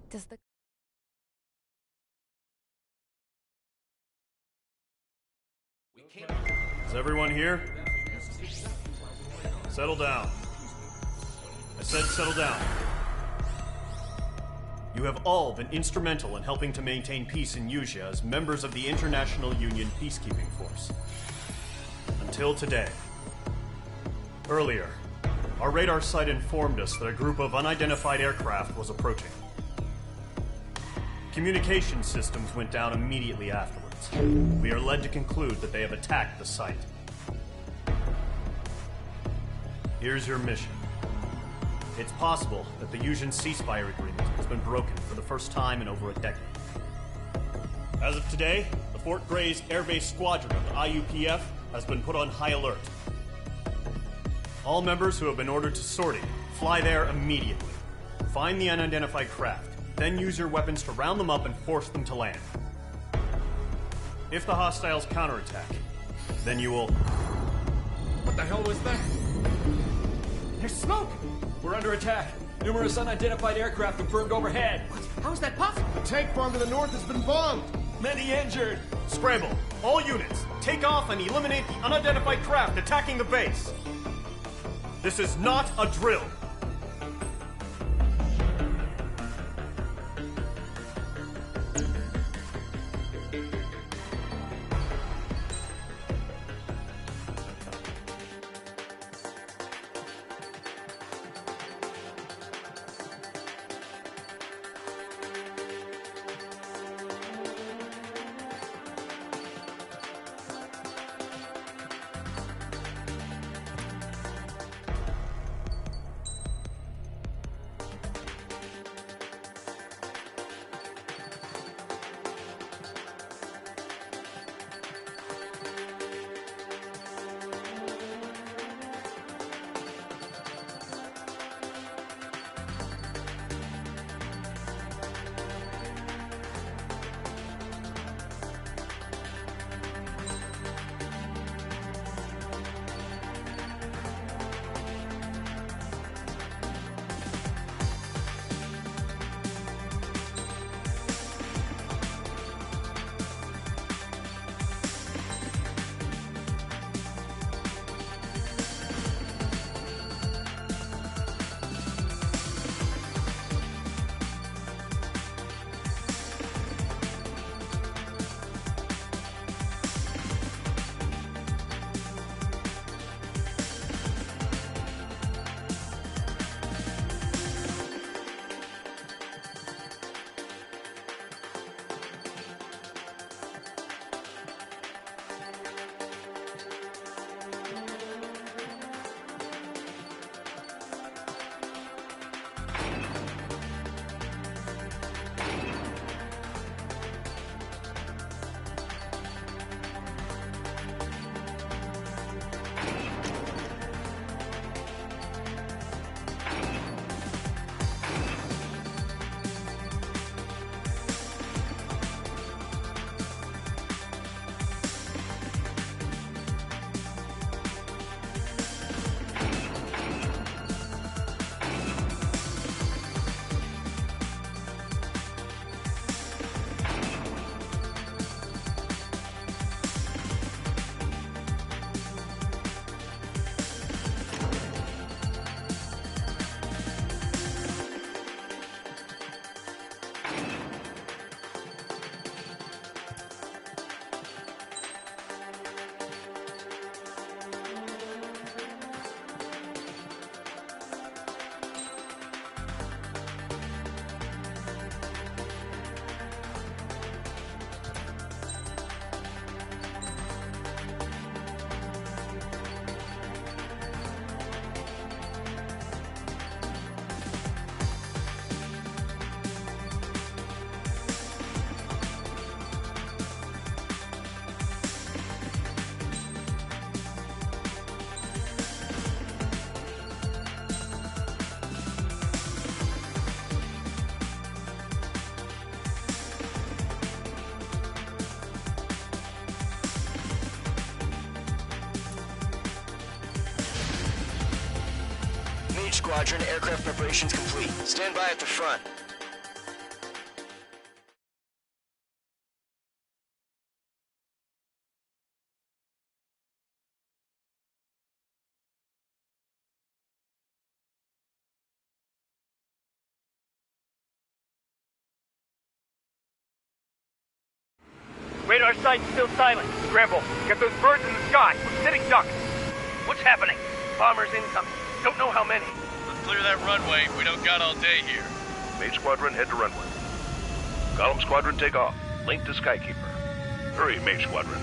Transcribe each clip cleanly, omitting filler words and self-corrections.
Does the Is everyone here? Settle down. I said settle down. You have all been instrumental in helping to maintain peace in Usea as members of the International Union Peacekeeping Force. Until today. Earlier, our radar site informed us that a group of unidentified aircraft was approaching. Communication systems went down immediately afterwards. We are led to conclude that they have attacked the site. Here's your mission. It's possible that the Usean ceasefire agreement has been broken for the first time in over a decade. As of today, the Fort Grays Air Base Squadron of the IUPF has been put on high alert. All members who have been ordered to sortie, fly there immediately. Find the unidentified craft, then use your weapons to round them up and force them to land. If the hostiles counterattack, then you will... What the hell was that? There's smoke! We're under attack. Numerous unidentified aircraft confirmed overhead. What? How is that possible? The tank farm to the north has been bombed. Many injured. Scramble! All units, take off and eliminate the unidentified craft attacking the base. This is not a drill. Squadron, aircraft preparations complete. Stand by at the front. Radar sight's still silent. Scramble. Get those birds in the sky. We're sitting ducks. What's happening? Bombers incoming. Don't know how many. Let's clear that runway. We don't got all day here. Mage Squadron, head to runway. Column Squadron, take off. Link to Skykeeper. Hurry, Mage Squadron.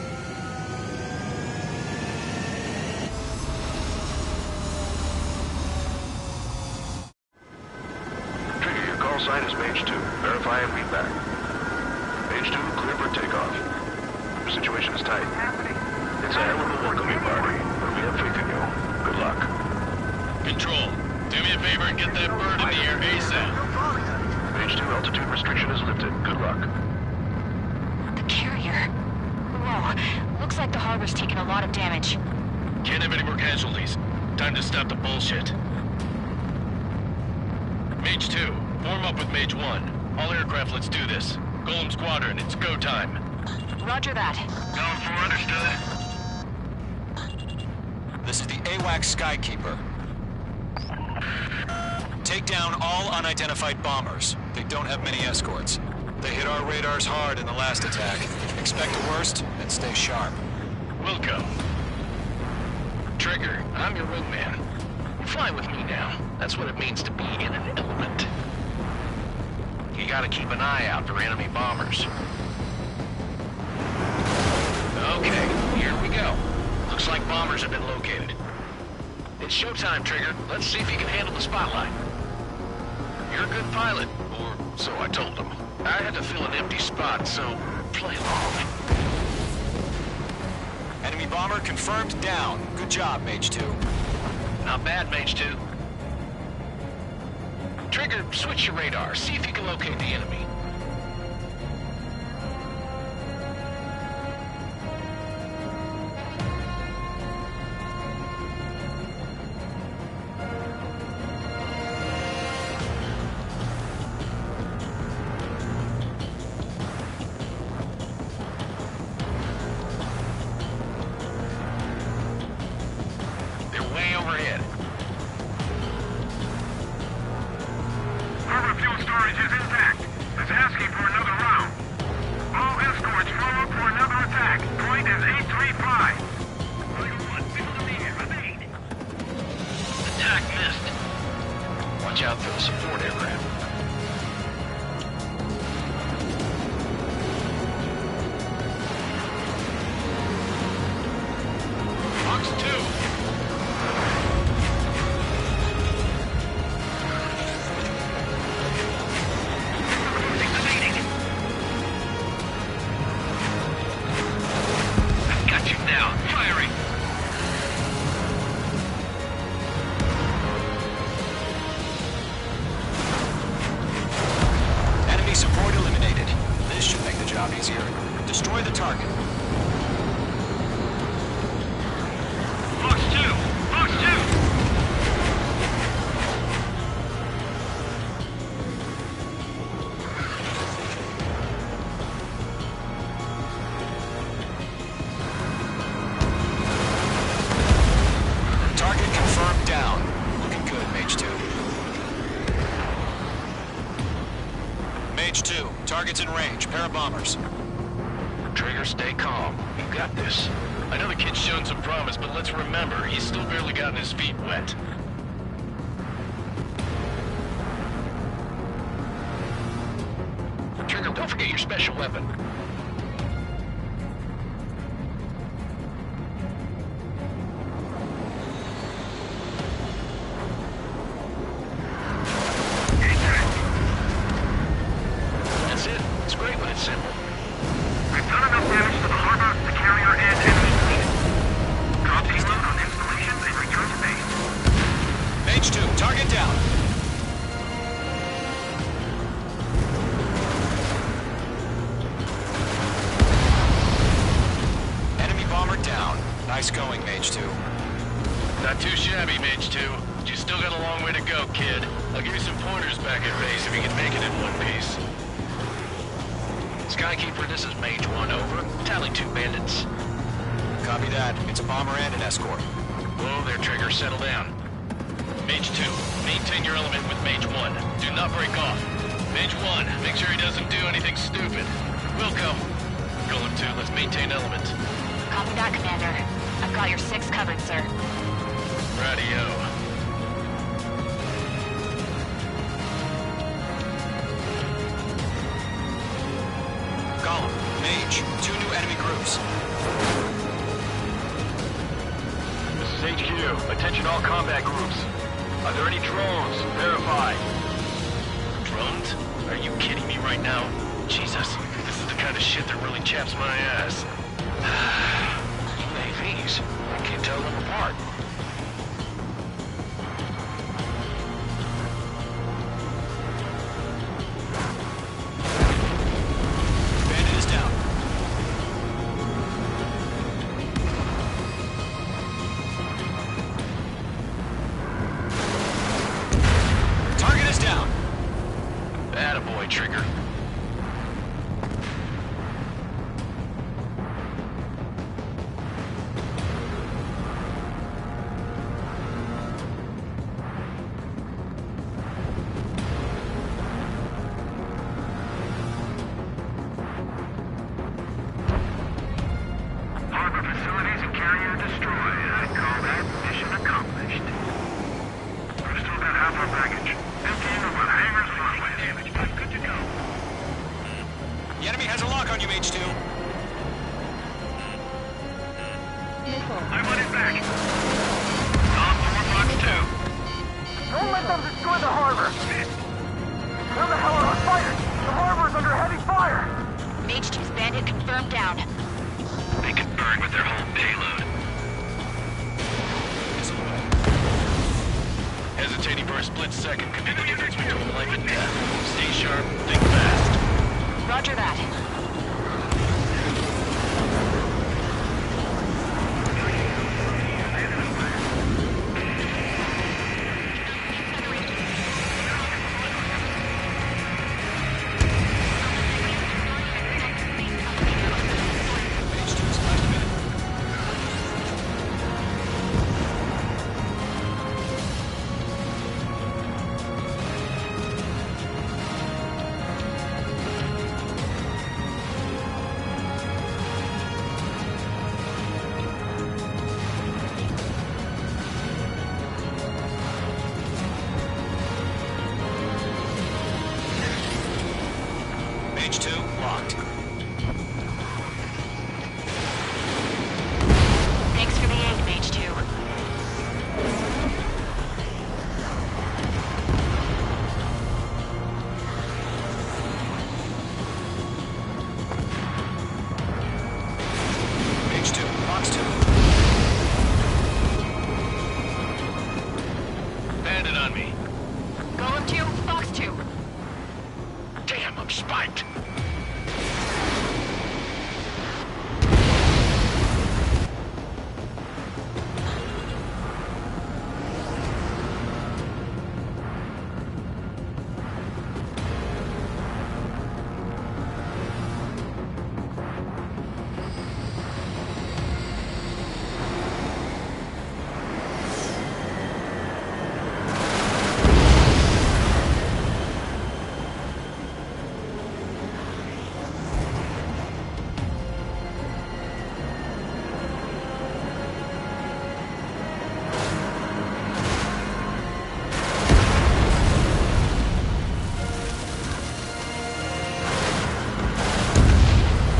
Trigger, your call sign is Mage 2. Verify and read back. Mage 2, clear for takeoff. The situation is tight. It's a hell of a welcoming party, but we have faith in you. Good luck. Control, do me a favor and get that bird in the air ASAP. Mage 2, altitude restriction is lifted. Good luck. The carrier. Whoa. Looks like the harbor's taken a lot of damage. Can't have any more casualties. Time to stop the bullshit. Mage 2, form up with Mage 1. All aircraft, let's do this. Golem Squadron, it's go time. Roger that. Going for understood. This is the AWAC Skykeeper. Take down all unidentified bombers. They don't have many escorts. They hit our radars hard in the last attack. Expect the worst and stay sharp. Wilco. Trigger, I'm your wingman. Fly with me now. That's what it means to be in an element. You gotta keep an eye out for enemy bombers. Okay, here we go. Looks like bombers have been located. It's showtime, Trigger. Let's see if you can handle the spotlight. You're a good pilot, or so I told them. I had to fill an empty spot, so play along. Enemy bomber confirmed down. Good job, Mage 2. Not bad, Mage 2. Trigger, switch your radar. See if you can locate the enemy. Watch out for the support aircraft. Fox 2! I've got you now. Firing! Support eliminated. This should make the job easier. Destroy the target. Fox 2! Fox 2! Target confirmed down. Looking good, Mage 2. Mage 2, target's in range. Pair of bombers. Trigger, stay calm. You got this. I know the kid's shown some promise, but let's remember, he's still barely gotten his feet wet. Trigger, don't forget your special weapon. That's it. It's great when it's simple. We've done enough damage to the harbor, the carrier, and enemy fleet. Drop payload on installations and return to base. Mage 2, target down. Enemy bomber down. Nice going, Mage 2. Not too shabby, Mage 2. But you still got a long way to go, kid. I'll give you some pointers back at base if you can make it in one piece. Skykeeper, this is Mage 1, over. Tally 2 bandits. Copy that. It's a bomber and an escort. Whoa there, Trigger. Settle down. Mage 2, maintain your element with Mage 1. Do not break off. Mage 1, make sure he doesn't do anything stupid. Wilco, Golem 2, let's maintain element. Copy that, Commander. I've got your 6 covered, sir. Radio. Golem, Mage, 2 new enemy groups. This is HQ. Attention all combat groups. Are there any drones? Verify. Drones? Are you kidding me right now? Jesus, this is the kind of shit that really chaps my ass. UAVs? I can't tell them apart. Bandit is down. Target is down. Attaboy, Trigger. Harbor facilities and carrier destroyed. I'd call that mission accomplished. We've still got half our baggage. Emptying of our hangars runway. Damage, but good to go. The enemy has a lock on you, Mage 2. I want it back. Tom 4 Fox 2. Don't let them destroy the harbor! Where the hell are our fighters? The harbor's under heavy fire! Mage 2's bandit confirmed down. They can burn with their whole payload. Hesitating for a split second could be the difference between life and death. Stay sharp, think fast. Roger that. Mage 2 is last minute. Mage 2 locked. Thanks for the aid, Mage 2. Mage 2, Fox 2. Bandit on me. Golem 2, Fox 2. Damn, I'm spiked.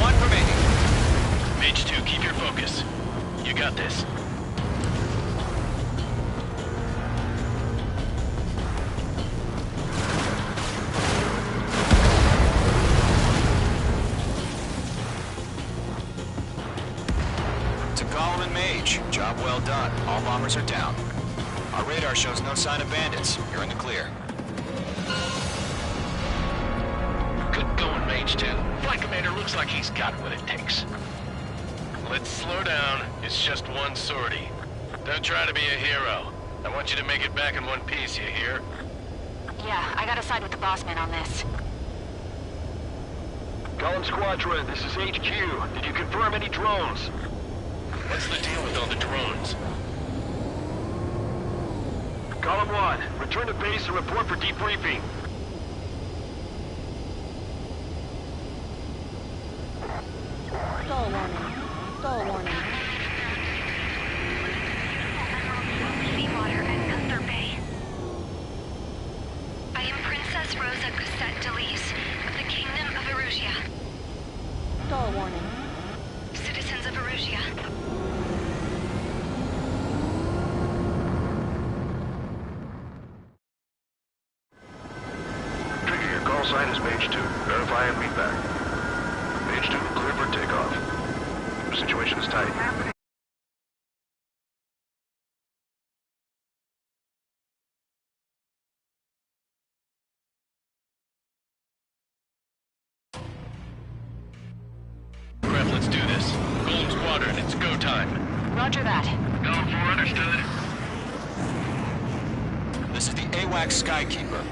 One remaining. Mage 2, keep your focus. You got this. To Golem and Mage, job well done. All bombers are down. Our radar shows no sign of bandits. You're in the clear. Good going, Mage 2. Flight Commander looks like he's got what it takes. Let's slow down. It's just one sortie. Don't try to be a hero. I want you to make it back in one piece, you hear? Yeah, I gotta side with the boss man on this. Golem Squadron, this is HQ. Did you confirm any drones? What's the deal with all the drones? Column 1, return to base and report for debriefing. sign is Mage 2. Verify and meet back. Mage 2, clear for takeoff. The situation is tight. Ref, let's do this. Golden Squadron, it's go time. Roger that. Going for understood. This is the AWAC Skykeeper.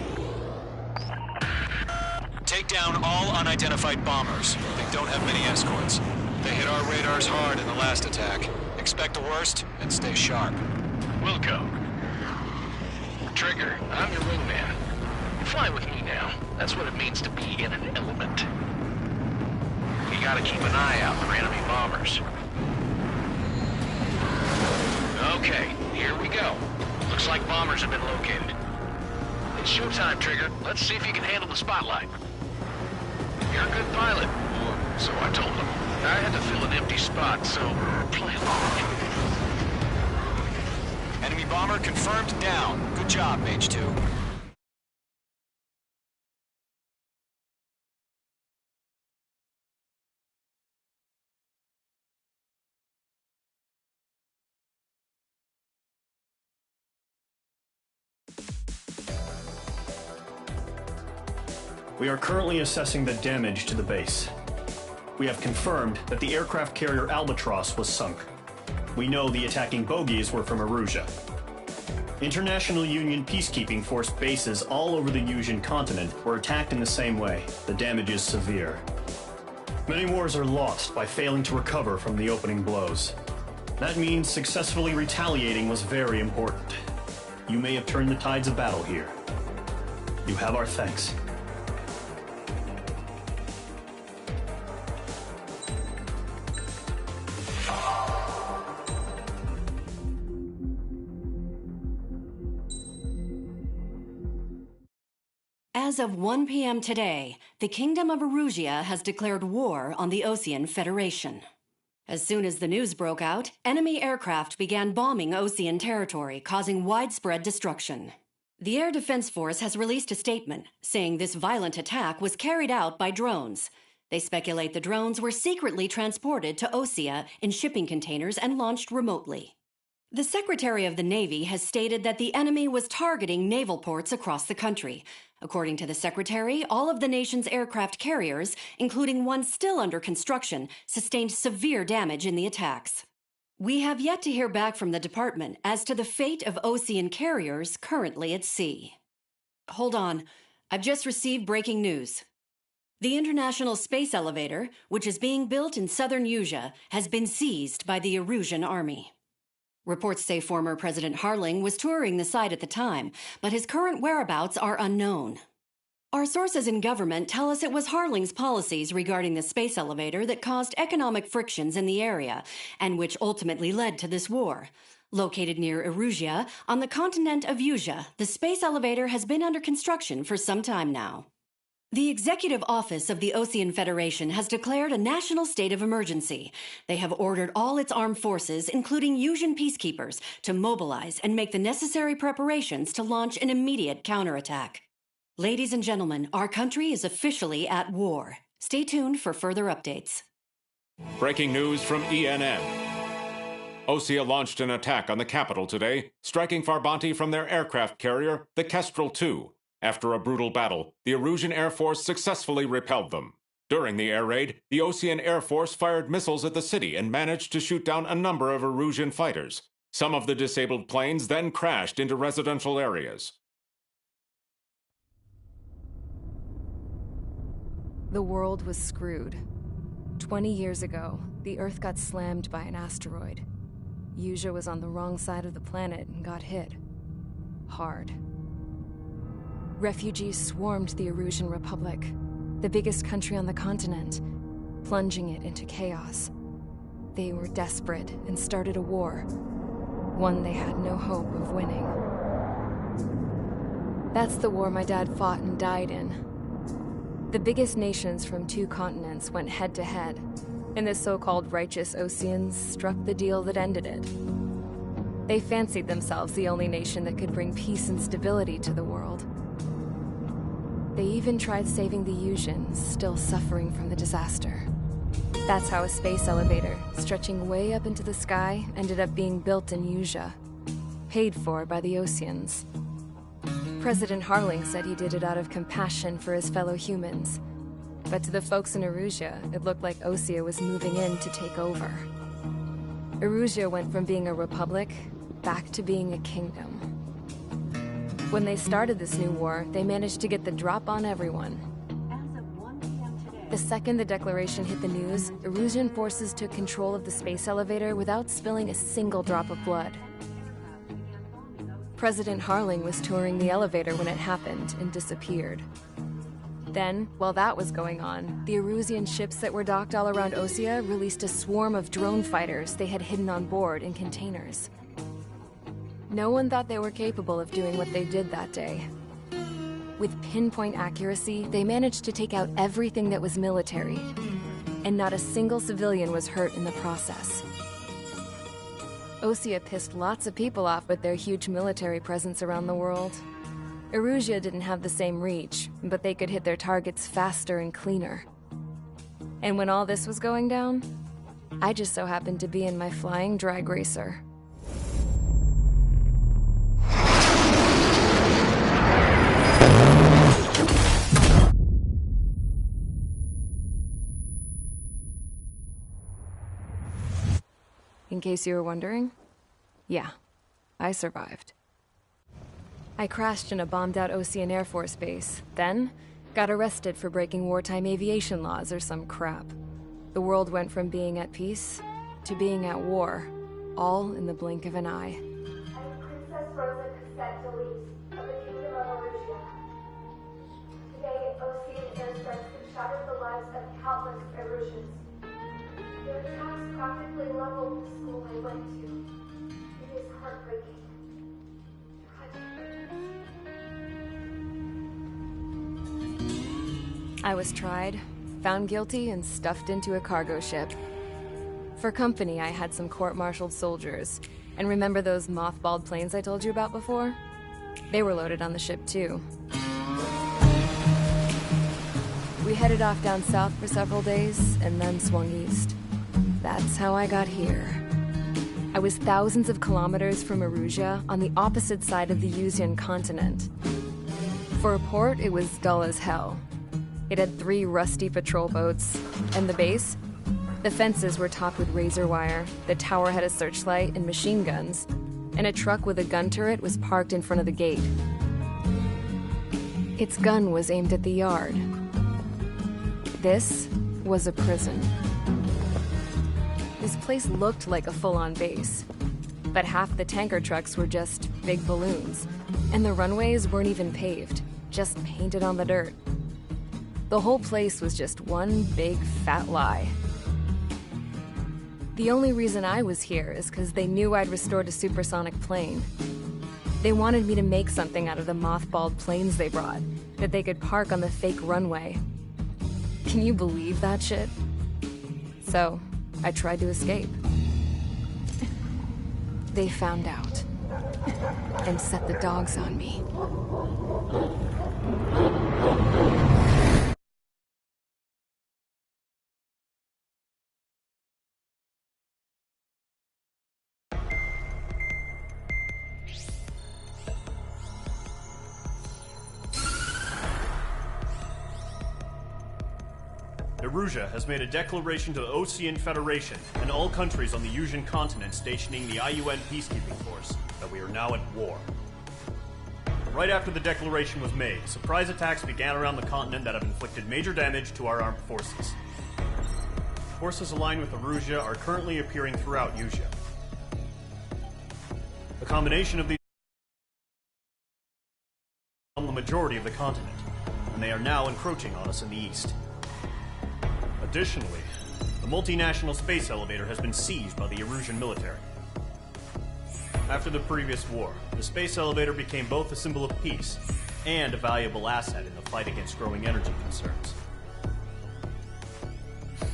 Take down all unidentified bombers. They don't have many escorts. They hit our radars hard in the last attack. Expect the worst and stay sharp. Wilco. Trigger, I'm your wingman. Fly with me now. That's what it means to be in an element. You gotta keep an eye out for enemy bombers. Okay, here we go. Looks like bombers have been located. It's showtime, Trigger. Let's see if you can handle the spotlight. You're a good pilot, or so I told them. I had to fill an empty spot, so play along. Enemy bomber confirmed down. Good job, Mage 2. We are currently assessing the damage to the base. We have confirmed that the aircraft carrier Albatross was sunk. We know the attacking bogies were from Erusia. International Union peacekeeping force bases all over the Yusian continent were attacked in the same way. The damage is severe. Many wars are lost by failing to recover from the opening blows. That means successfully retaliating was very important. You may have turned the tides of battle here. You have our thanks. As of 1 p.m. today, the Kingdom of Erusia has declared war on the Osean Federation. As soon as the news broke out, enemy aircraft began bombing Osean territory, causing widespread destruction. The Air Defense Force has released a statement saying this violent attack was carried out by drones. They speculate the drones were secretly transported to Osea in shipping containers and launched remotely. The Secretary of the Navy has stated that the enemy was targeting naval ports across the country. According to the Secretary, all of the nation's aircraft carriers, including one still under construction, sustained severe damage in the attacks. We have yet to hear back from the department as to the fate of Osean carriers currently at sea. Hold on. I've just received breaking news. The International Space Elevator, which is being built in southern Yusia, has been seized by the Erusian army. Reports say former President Harling was touring the site at the time, but his current whereabouts are unknown. Our sources in government tell us it was Harling's policies regarding the space elevator that caused economic frictions in the area, and which ultimately led to this war. Located near Erusia, on the continent of Yusia, the space elevator has been under construction for some time now. The Executive Office of the Osean Federation has declared a national state of emergency. They have ordered all its armed forces, including Yusian peacekeepers, to mobilize and make the necessary preparations to launch an immediate counterattack. Ladies and gentlemen, our country is officially at war. Stay tuned for further updates. Breaking news from ENN. Osea launched an attack on the capital today, striking Farbanti from their aircraft carrier, the Kestrel II. After a brutal battle, the Erusian Air Force successfully repelled them. During the air raid, the Osean Air Force fired missiles at the city and managed to shoot down a number of Erusian fighters. Some of the disabled planes then crashed into residential areas. The world was screwed. 20 years ago, the Earth got slammed by an asteroid. Yusia was on the wrong side of the planet and got hit. Hard. Refugees swarmed the Erusian Republic, the biggest country on the continent, plunging it into chaos. They were desperate and started a war, one they had no hope of winning. That's the war my dad fought and died in. The biggest nations from 2 continents went head-to-head, and the so-called righteous Oseans struck the deal that ended it. They fancied themselves the only nation that could bring peace and stability to the world. They even tried saving the Usians, still suffering from the disaster. That's how a space elevator, stretching way up into the sky, ended up being built in Usia, paid for by the Oseans. President Harling said he did it out of compassion for his fellow humans. But to the folks in Erusia, it looked like Osea was moving in to take over. Erusia went from being a republic back to being a kingdom. When they started this new war, they managed to get the drop on everyone. The second the declaration hit the news, Erusian forces took control of the space elevator without spilling a single drop of blood. President Harling was touring the elevator when it happened and disappeared. Then, while that was going on, the Erusian ships that were docked all around Osea released a swarm of drone fighters they had hidden on board in containers. No one thought they were capable of doing what they did that day. With pinpoint accuracy, they managed to take out everything that was military, and not a single civilian was hurt in the process. Osea pissed lots of people off with their huge military presence around the world. Erusia didn't have the same reach, but they could hit their targets faster and cleaner. And when all this was going down, I just so happened to be in my flying drag racer. In case you were wondering, yeah, I survived. I crashed in a bombed-out Osean Air Force base, then got arrested for breaking wartime aviation laws or some crap. The world went from being at peace to being at war, all in the blink of an eye. I am Princess Rosa Cassette Delise of the Kingdom of Erusia. Today, Osean airstrikes have shattered the lives of countless Erusians. Their attacks practically leveled the school I went to. It is heartbreaking. I was tried, found guilty, and stuffed into a cargo ship. For company, I had some court-martialed soldiers. And remember those mothballed planes I told you about before? They were loaded on the ship, too. We headed off down south for several days, and then swung east. That's how I got here. I was thousands of kilometers from Erusia, on the opposite side of the Usian continent. For a port, it was dull as hell. It had 3 rusty patrol boats. And the base? The fences were topped with razor wire, the tower had a searchlight and machine guns, and a truck with a gun turret was parked in front of the gate. Its gun was aimed at the yard. This was a prison. This place looked like a full-on base, but half the tanker trucks were just big balloons, and the runways weren't even paved, just painted on the dirt. The whole place was just one big fat lie. The only reason I was here is because they knew I'd restored a supersonic plane. They wanted me to make something out of the mothballed planes they brought, that they could park on the fake runway. Can you believe that shit? So, I tried to escape. They found out, and set the dogs on me. Erusia has made a declaration to the Osean Federation and all countries on the Usian continent stationing the IUN peacekeeping force that we are now at war. Right after the declaration was made, surprise attacks began around the continent that have inflicted major damage to our armed forces. Forces aligned with Erusia are currently appearing throughout Usia. The combination of these on the majority of the continent, and they are now encroaching on us in the east. Additionally, the multinational space elevator has been seized by the Erusian military. After the previous war, the space elevator became both a symbol of peace and a valuable asset in the fight against growing energy concerns.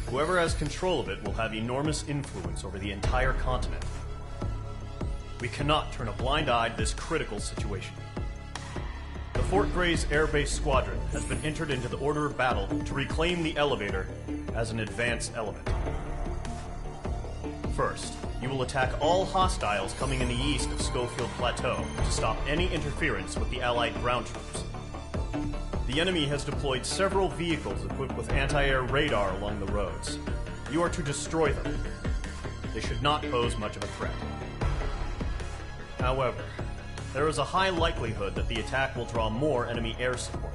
Whoever has control of it will have enormous influence over the entire continent. We cannot turn a blind eye to this critical situation. The Fort Gray's Air Base Squadron has been entered into the order of battle to reclaim the elevator as an advance element. First, you will attack all hostiles coming in the east of Schofield Plateau to stop any interference with the Allied ground troops. The enemy has deployed several vehicles equipped with anti-air radar along the roads. You are to destroy them. They should not pose much of a threat. However, there is a high likelihood that the attack will draw more enemy air support.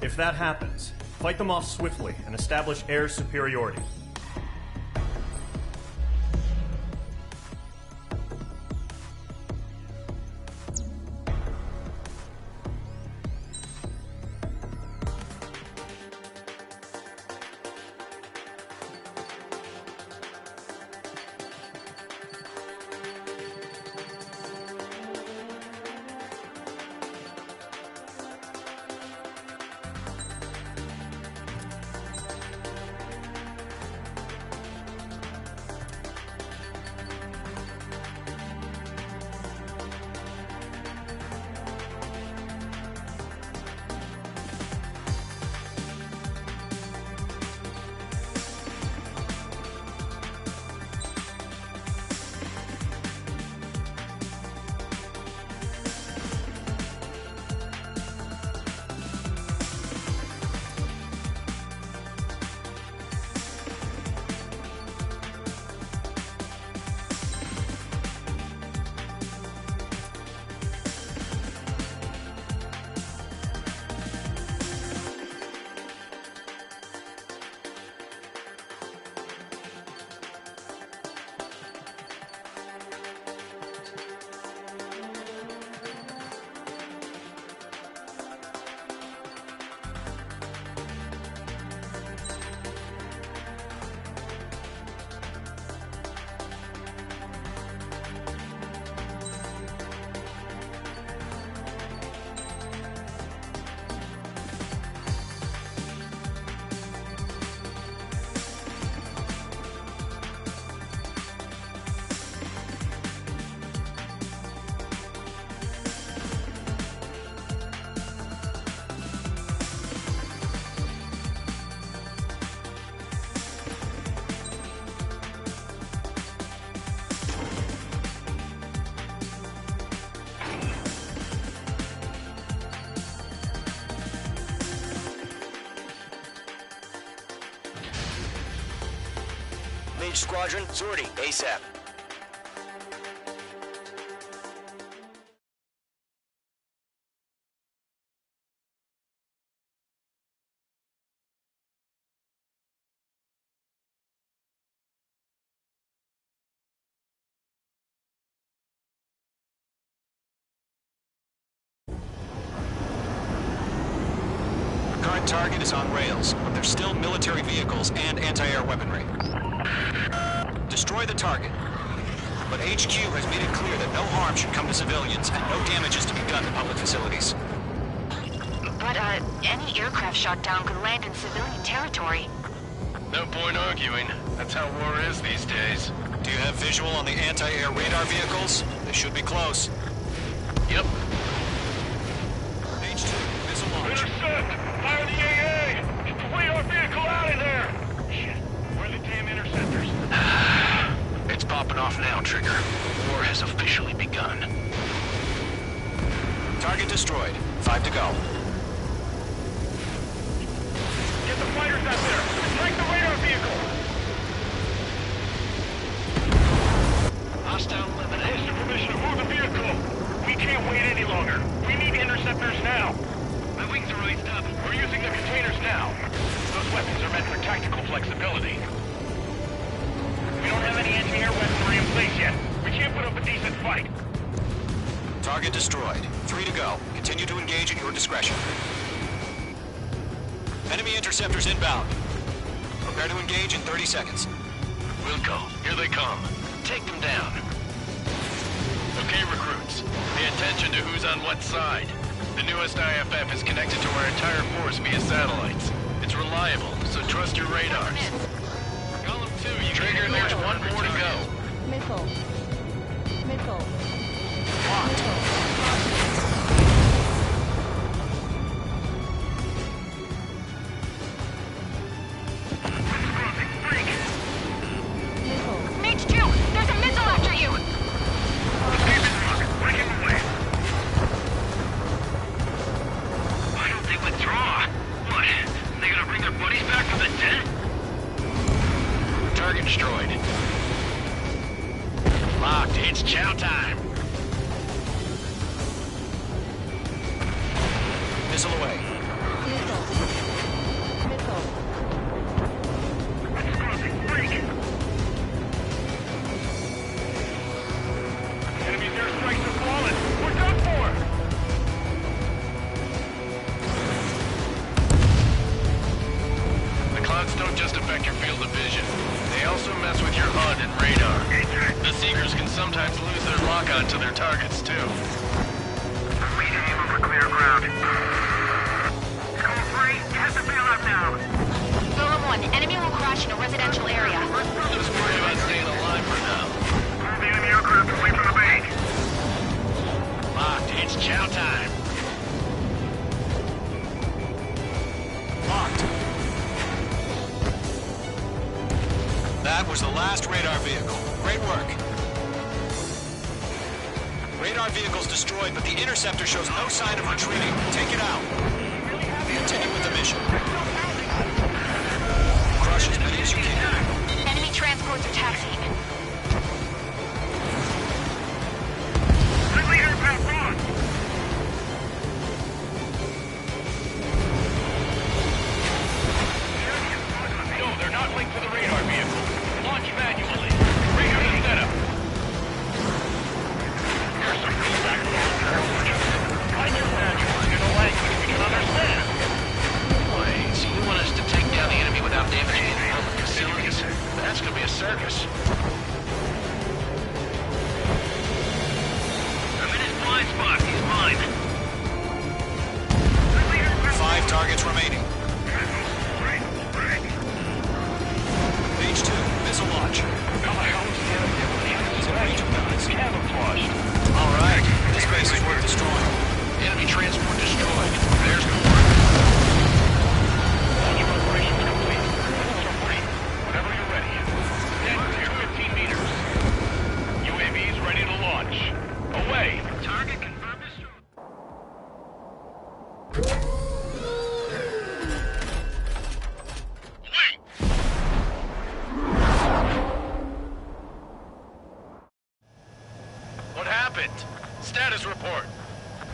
If that happens, fight them off swiftly and establish air superiority. Squadron, sortie, ASAP. The current target is on rails, but there's still military vehicles and anti-air weaponry. Destroy the target. But HQ has made it clear that no harm should come to civilians and no damage is to be done to public facilities. But, any aircraft shot down could land in civilian territory. No point arguing. That's how war is these days. Do you have visual on the anti-air radar vehicles? They should be close. Yep. H2, missile launch. Intercept! Fire the AA! Get the radar vehicle out of there! Shit, where are the damn interceptors? It's popping off now, Trigger. War has officially begun. Target destroyed. 5 to go. Get the fighters out there! Strike the radar vehicle! Hostile eliminated. Issue permission to move the vehicle! We can't wait any longer. We need interceptors now. My wings are released up. We're using the containers now. Those weapons are meant for tactical flexibility. We don't have any anti-air weaponry in place yet. We can't put up a decent fight. Target destroyed. 3 to go. Continue to engage at your discretion. Enemy interceptors inbound. Prepare to engage in 30 seconds. We'll go. Here they come. Take them down. Okay, recruits. Pay attention to who's on what side. The newest IFF is connected to our entire force via satellites. It's reliable, so trust your radars. Column 2, you Trigger, there's one more to go. Missile. Missile. Locked. chow time. Missile away. Enemy's airstrikes are falling. We're done for! The clouds don't just affect your field of vision. They also mess with your HUD and radar. The Seekers can sometimes lose their lock-on to their targets, too. We need to aim over clear ground. Call 3, has to bail out now. Golem 1, enemy will crash in a residential area. Just worry about staying alive for now. Pull the enemy aircraft away from the base. Locked, it's chow time. Locked. That was the last radar vehicle. Great work. Radar vehicle's destroyed, but the interceptor shows no sign of retreating. Take it out. Continue with the mission. Crush as many as you can. Enemy transports are taxiing. Friendly aircraft on! No, they're not linked to the radar vehicle. Launch manually. Radar is set up. Here's some feedback from all airports. Find your manual in a language we can understand. Wait, so you want us to take down the enemy without damaging any public facilities? That's gonna be a circus. I'm in his blind spot. He's mine. 5 targets remaining. Page 2, missile launch. Camouflaged. All right, this base is worth destroying. Enemy transport destroyed. There's more. Launch operations complete. Missiles are free. Whenever you're ready. 10 to 15 meters. UAVs ready to launch. Away. Target confirmed destroyed. What happened? Status report.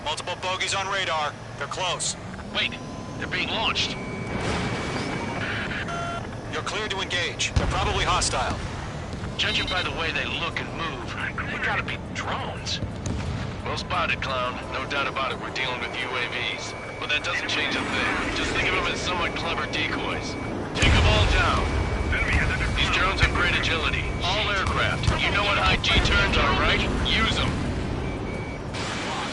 Multiple bogeys on radar. They're close. Wait, they're being launched. You're cleared to engage. They're probably hostile. Judging by the way they look and move, they gotta be drones. Well spotted, clown. No doubt about it, we're dealing with UAVs. But that doesn't change a thing. Just think of them as somewhat clever decoys. Take them all down. These drones have great agility. All aircraft. You know what high G-turns are, right? Use them.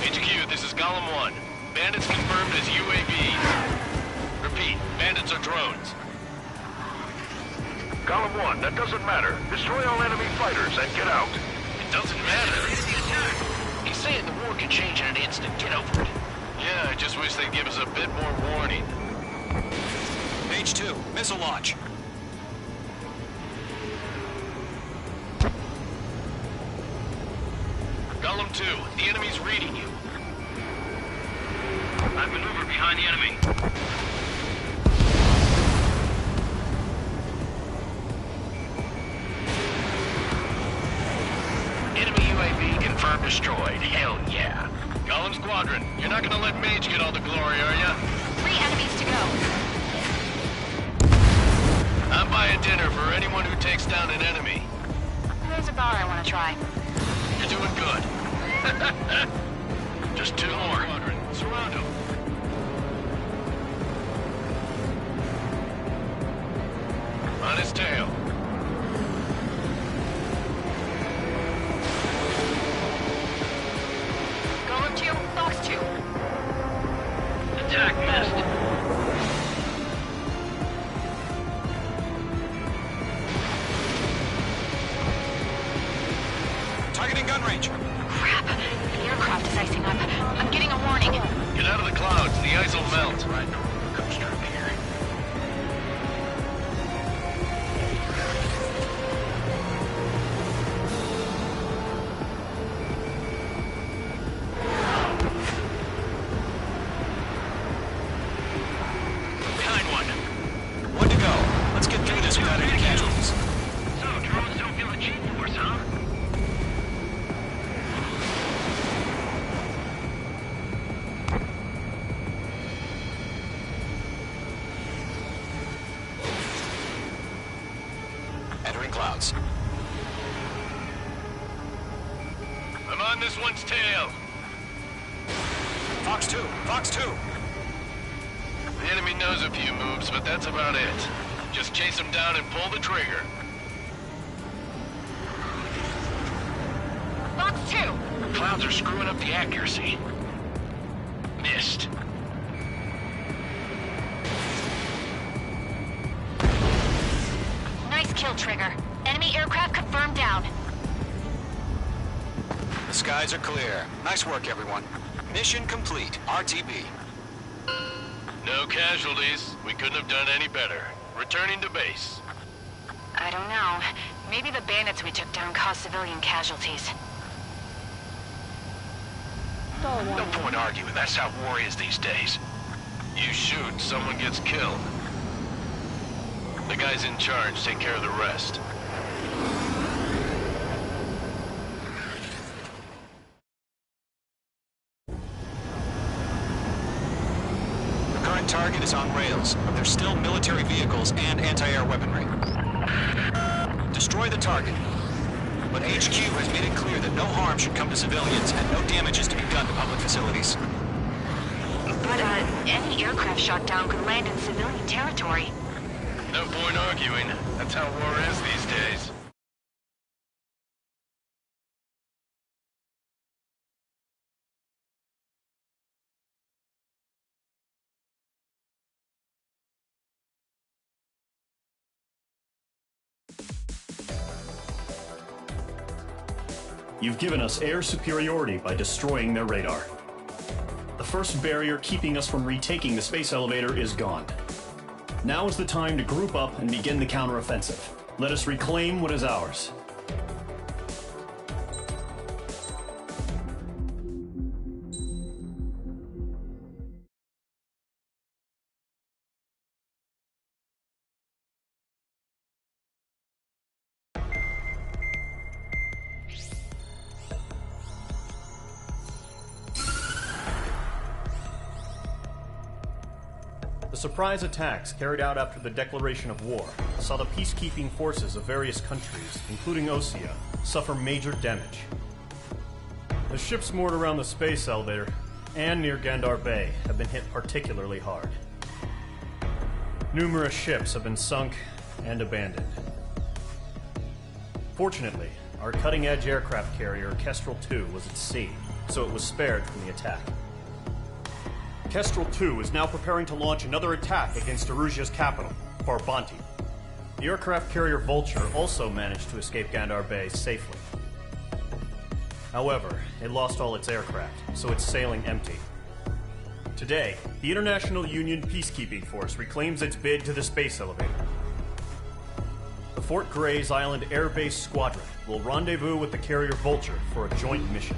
HQ, this is Golem 1. Bandits confirmed as UAVs. Repeat, bandits are drones. Column 1, that doesn't matter. Destroy all enemy fighters and get out. It doesn't matter. He's saying the war can change in an instant. Get over it. Yeah, I just wish they'd give us a bit more warning. Page 2, missile launch. Golem 2, the enemy's reading you. I maneuver behind the enemy. Enemy UAV confirmed destroyed. Hell yeah. Golem Squadron, you're not gonna let Mage get all the glory, are ya? 3 enemies to go. I'm buying dinner for anyone who takes down an enemy. There's a bar I want to try. You're doing good. Just 2 more. Surround him. On his tail. Golem 2, Fox 2. Attack missed. Targeting gun range. Crap. The aircraft is icing up. I'm getting a warning. Get out of the clouds. The ice will melt. Right. Comes through here. Behind one. One to go. Let's get through this without any casualties. So, drones don't feel the G-force, huh? storm clouds. I'm on this one's tail. Fox 2! Fox 2! The enemy knows a few moves, but that's about it. Just chase them down and pull the trigger. Fox 2! The clouds are screwing up the accuracy. Missed. Nice kill, Trigger. Enemy aircraft confirmed down. The skies are clear. Nice work, everyone. Mission complete. RTB. No casualties. We couldn't have done any better. Returning to base. I don't know. Maybe the bandits we took down caused civilian casualties. No point arguing. That's how war is these days. You shoot, someone gets killed. The guys in charge take care of the rest. The current target is on rails, but there's still military vehicles and anti-air weaponry. Destroy the target. But HQ has made it clear that no harm should come to civilians and no damage is to be done to public facilities. But, any aircraft shot down could land in civilian territory. No point arguing. That's how war is these days. You've given us air superiority by destroying their radar. The first barrier keeping us from retaking the space elevator is gone. Now is the time to group up and begin the counteroffensive. Let us reclaim what is ours. The surprise attacks carried out after the declaration of war saw the peacekeeping forces of various countries, including Osea, suffer major damage. The ships moored around the space elevator and near Gandar Bay have been hit particularly hard. Numerous ships have been sunk and abandoned. Fortunately, our cutting-edge aircraft carrier, Kestrel 2, was at sea, so it was spared from the attack. Kestrel 2 is now preparing to launch another attack against Erusia's capital, Farbanti. The aircraft carrier Vulture also managed to escape Gandar Bay safely. However, it lost all its aircraft, so it's sailing empty. Today, the International Union Peacekeeping Force reclaims its bid to the space elevator. The Fort Gray's Island Air Base Squadron will rendezvous with the carrier Vulture for a joint mission.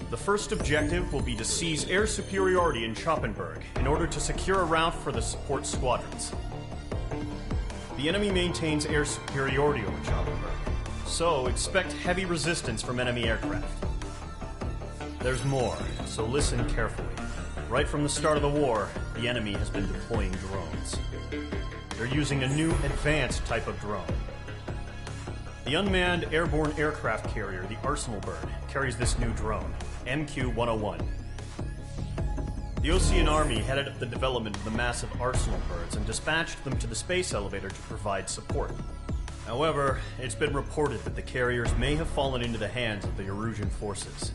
The first objective will be to seize air superiority in Schoppenberg in order to secure a route for the support squadrons. The enemy maintains air superiority over Schoppenberg, so expect heavy resistance from enemy aircraft. There's more, so listen carefully. Right from the start of the war, the enemy has been deploying drones. They're using a new advanced type of drone. The unmanned airborne aircraft carrier, the Arsenal Bird, carries this new drone, MQ-101. The Osean Army headed up the development of the massive Arsenal Birds and dispatched them to the space elevator to provide support. However, it's been reported that the carriers may have fallen into the hands of the Erusian forces.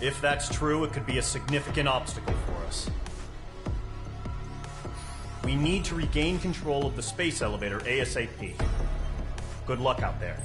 If that's true, it could be a significant obstacle for us. We need to regain control of the space elevator ASAP. Good luck out there.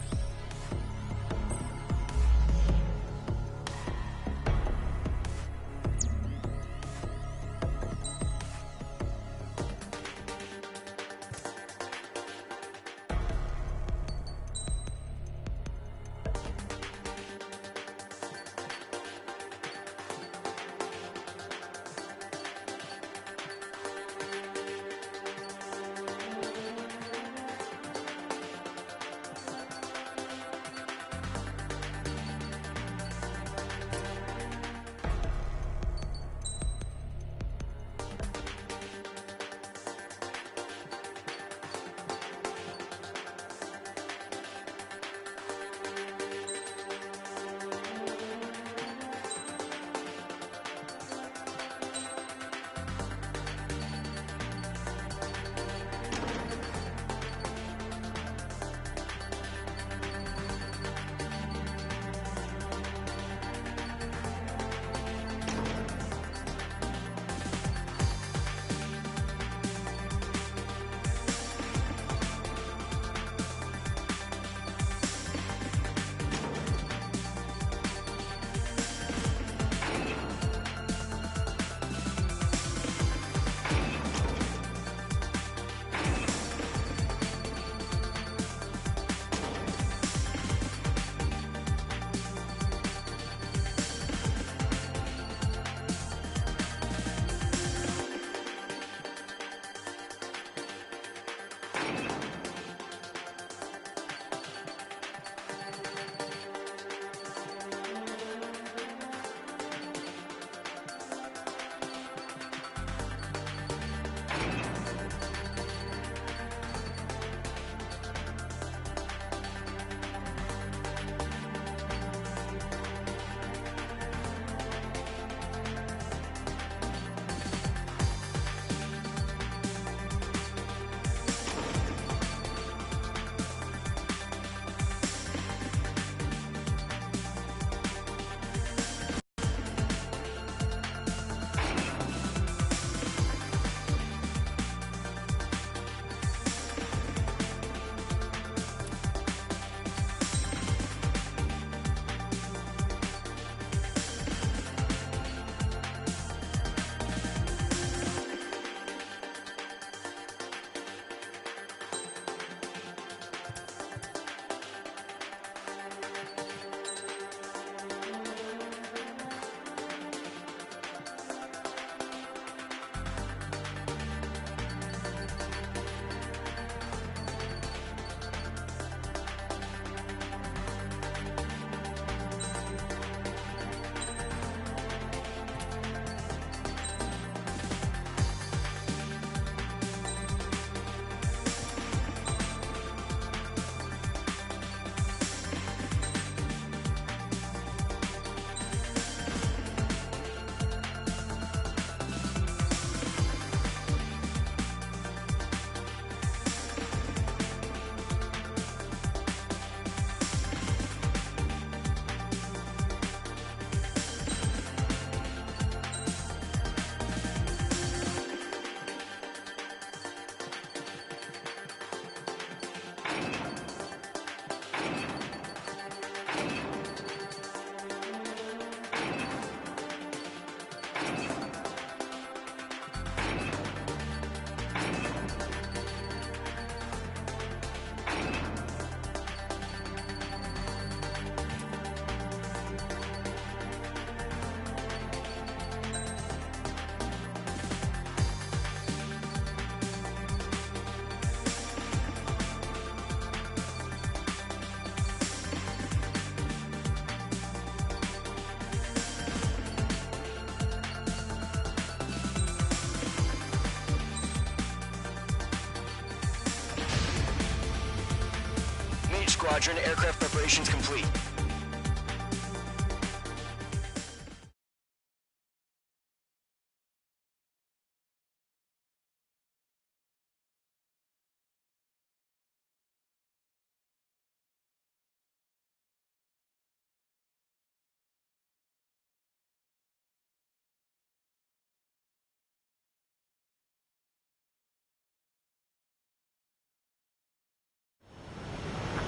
Squadron. Aircraft preparations complete.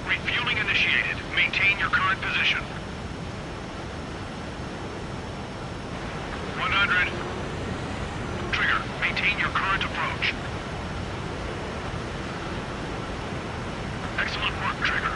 Refueling initiated. Maintain your current position. 100. Trigger, maintain your current approach. Excellent work, Trigger.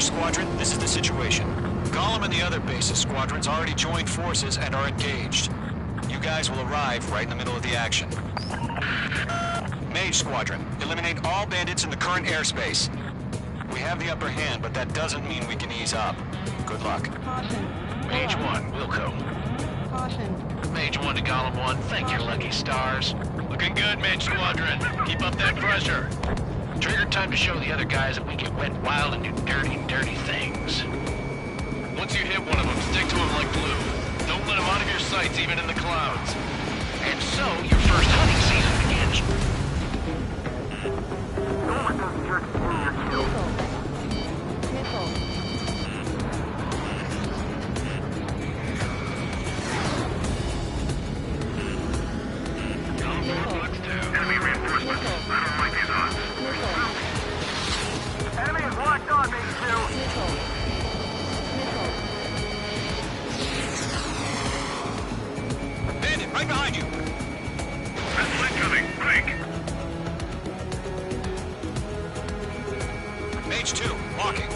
Squadron, this is the situation. Gollum and the other bases squadrons already joined forces and are engaged. You guys will arrive right in the middle of the action. Mage Squadron, eliminate all bandits in the current airspace. We have the upper hand, but that doesn't mean we can ease up. Good luck. Caution. Mage 1, Wilco. Caution. Mage 1 to Gollum 1, thank your lucky stars. Looking good, Mage Squadron. Keep up that pressure. Trigger, time to show the other guys that we get wet wild and do dirty, dirty things. Once you hit one of them, stick to them like glue. Don't let them out of your sights, even in the clouds. And so, your first hunting season begins. Enemy reinforcements. I don't like these odds. Enemy is locked on, Mage 2. Bandit, right behind you. Vessel incoming. Break. Mage 2, walking.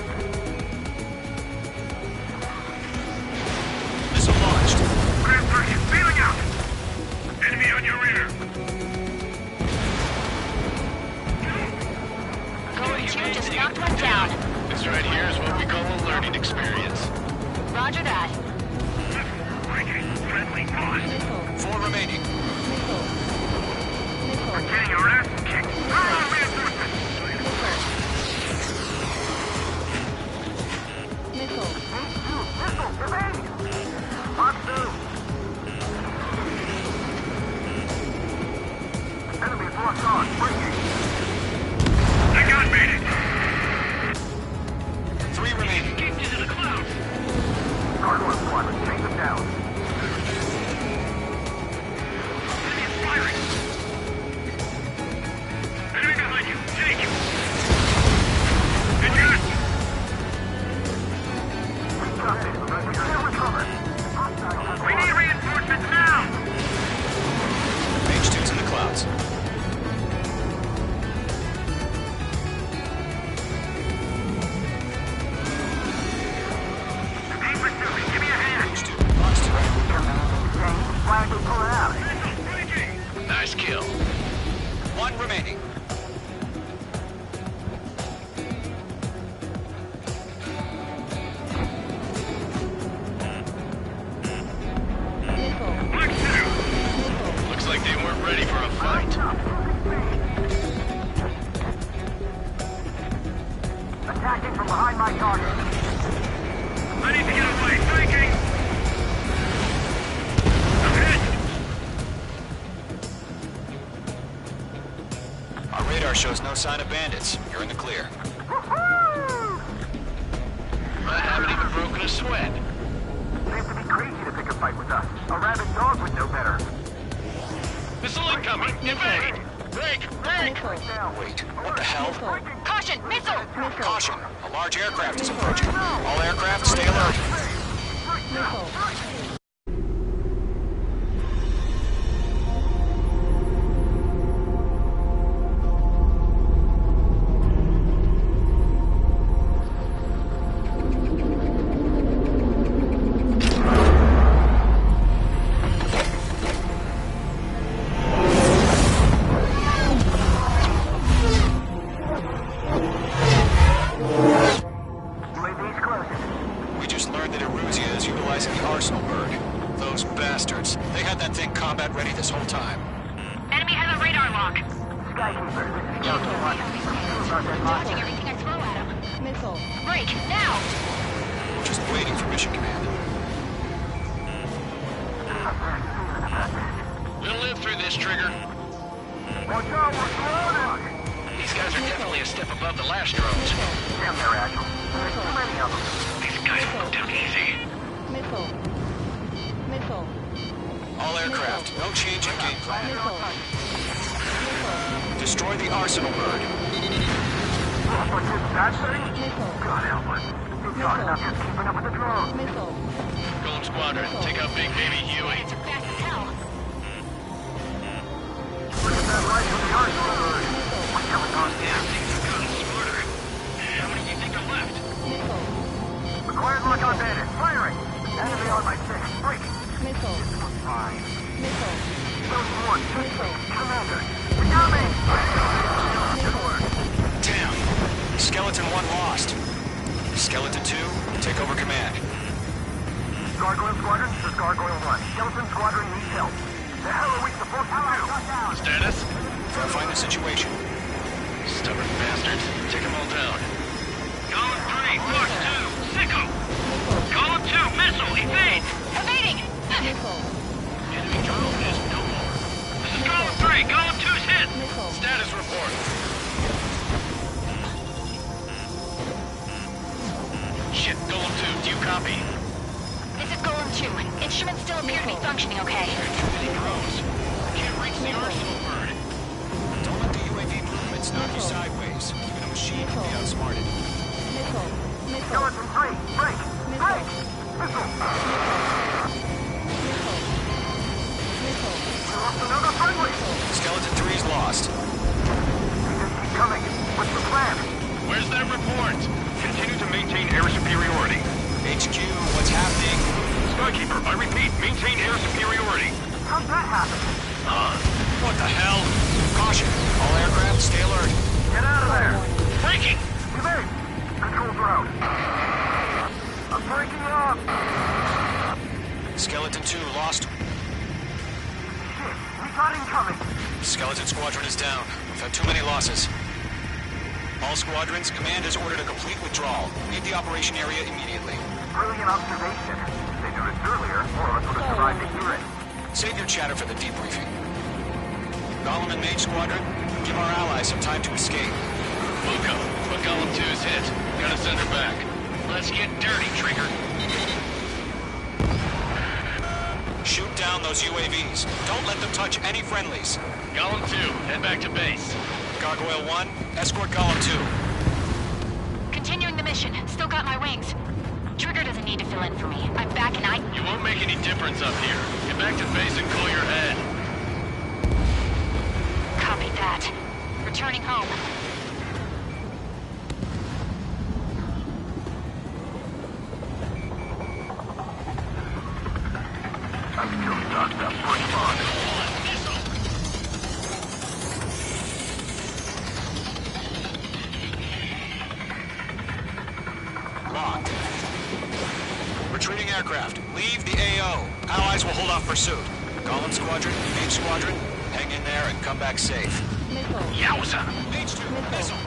Missile launched. Grand circuit, feeling out. Enemy on your rear. Going 2 just knocked one down. This right here is what we call a learning experience. Roger that. Breaking. Friendly lost. 4 remaining. We're getting our ass kicked. Ah, reinforcements. Missile. Missile, evade. Mark 2. Enemy is locked on. Breaking. I got made it. 3 remaining. Escaped into the clouds. Hard one, take them down. Enemy is firing. Enemy behind you. Take you. Engage. We got this. We can't recover. We need reinforcements now. Mage 2's in the clouds. Keep pursuing. Give me a hand. Mage 2, lost. Flag will pull it out. Nice kill. 1 remaining. Black 2. Looks like they weren't ready for a fight. Attacking from behind my target. I need to get away. Thinking. I'm hit. Our radar shows no sign of bandits. You're in the clear. I haven't even broken a sweat. Seems to be crazy to pick a fight with us. A rabid dog would know better. Missile incoming! Evade! Break! Break! Wait, what the hell? Caution! Missile! Caution! A large aircraft is approaching. All aircraft, stay alert. just learned that Eruzia is utilizing the arsenal bird. Those bastards. They had that thing combat ready this whole time. Enemy has a radar lock. Dodging everything I throw at him. Missile. Break, now! Just waiting for mission command. We'll live through this, Trigger. Watch out, we're surrounded! These guys are definitely a step above the last drones. Damn, they're agile. There's too many of them. These guys moved down easy. Missile. Missile. All aircraft, no change in game plan. Missile. Destroy the arsenal bird. What's this, that thing? Missile. God help us. It's not enough just keeping up with the drones. Missile. Golem Squadron, take out Big Baby Huey. It's fast as hell. Look at that light from the arsenal bird. We're coming on down. Things have gotten smarter. How many do you think are left? Missile. Required lock on bandit. Firing. Enemy on my 6. Break. Missile. Fine. Missile. Zone 1. Commander. We got me. Good work. Damn. Skeleton 1 lost. Skeleton 2, take over command. Gargoyle Squadron, this is Gargoyle 1. Skeleton Squadron needs help. The hell are we supposed to do? Status? Verifying the situation. Stubborn bastards. Take them all down. Column 3, Fox 2, Sicko! Column 2, missile, evade! Evading! Missile. Enemy drone is no more. This is Column 3, Column 2's hit! Missile. Status report. Shit, Golem 2, do you copy? This is Golem 2. Instruments still appear to be functioning okay. Too many drones. Can't reach the arsenal bird. Don't let the UAV movements knock you sideways. Even a machine can be outsmarted. Missile. Missile. Skeleton 3, break. Break. Missile. Missile. Missile. We lost another friendly. Skeleton 3's lost. We just keep coming. What's the plan? Where's that report? Continue to maintain air superiority. HQ, what's happening? Skykeeper, I repeat, maintain air superiority. How'd that happen? What the hell? Caution. All aircraft, stay alert. Get out of there. Breaking! Evade. Control's out. I'm breaking off. Skeleton 2 lost. Shit, we got incoming. Skeleton Squadron is down. We've had too many losses. All squadrons, command has ordered a complete withdrawal. Leave the operation area immediately. Brilliant observation. They knew this earlier, more of us would have survived to hear it. Save your chatter for the debriefing. Golem and Mage Squadron, give our allies some time to escape. Luca, but Golem 2's hit. Gotta send her back. Let's get dirty, Trigger. Shoot down those UAVs. Don't let them touch any friendlies. Golem 2, head back to base. Gargoyle 1, escort Golem 2. Continuing the mission. Still got my wings. Trigger doesn't need to fill in for me. I'm back and You won't make any difference up here. Get back to base and cool your head. Copy that. Returning home. I'm still stocked up. Push on. Locked. Retreating aircraft. Leave the AO. Allies will hold off pursuit. Golem Squadron, Mage Squadron, hang in there and come back safe. Missile. Yowza! Mage 2, Missile.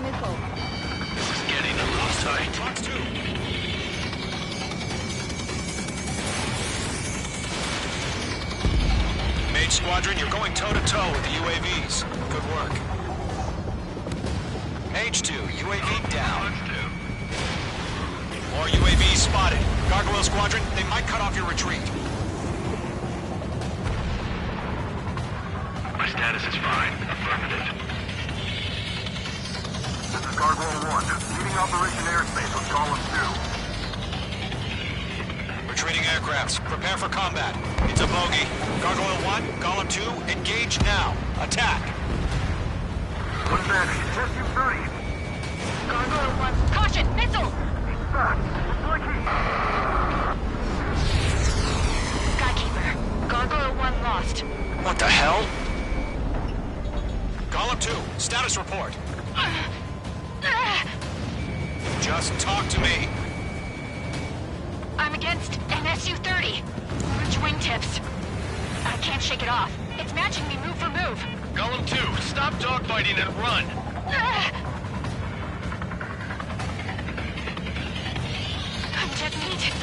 Missile. This is getting a little tight. Fox 2. Mage Squadron, you're going toe-to-toe with the UAVs. Good work. Mage 2, UAV down. More UAVs spotted. Gargoyle Squadron, they might cut off your retreat. My status is fine. Affirmative. This is Gargoyle 1. Leading Operation Airspace with Golem 2. Retreating aircrafts, prepare for combat. It's a bogey. Gargoyle 1, Golem 2, engage now. Attack. One advantage. Test you 30. Gargoyle 1. Caution! Missile! Back. Blicky. Skykeeper. Gargoyle 1 lost. What the hell? Golem 2, status report. Just talk to me. I'm against an Su-30. Which wingtips? I can't shake it off. It's matching me move for move. Golem 2, stop dogfighting and run! I'm dead meat.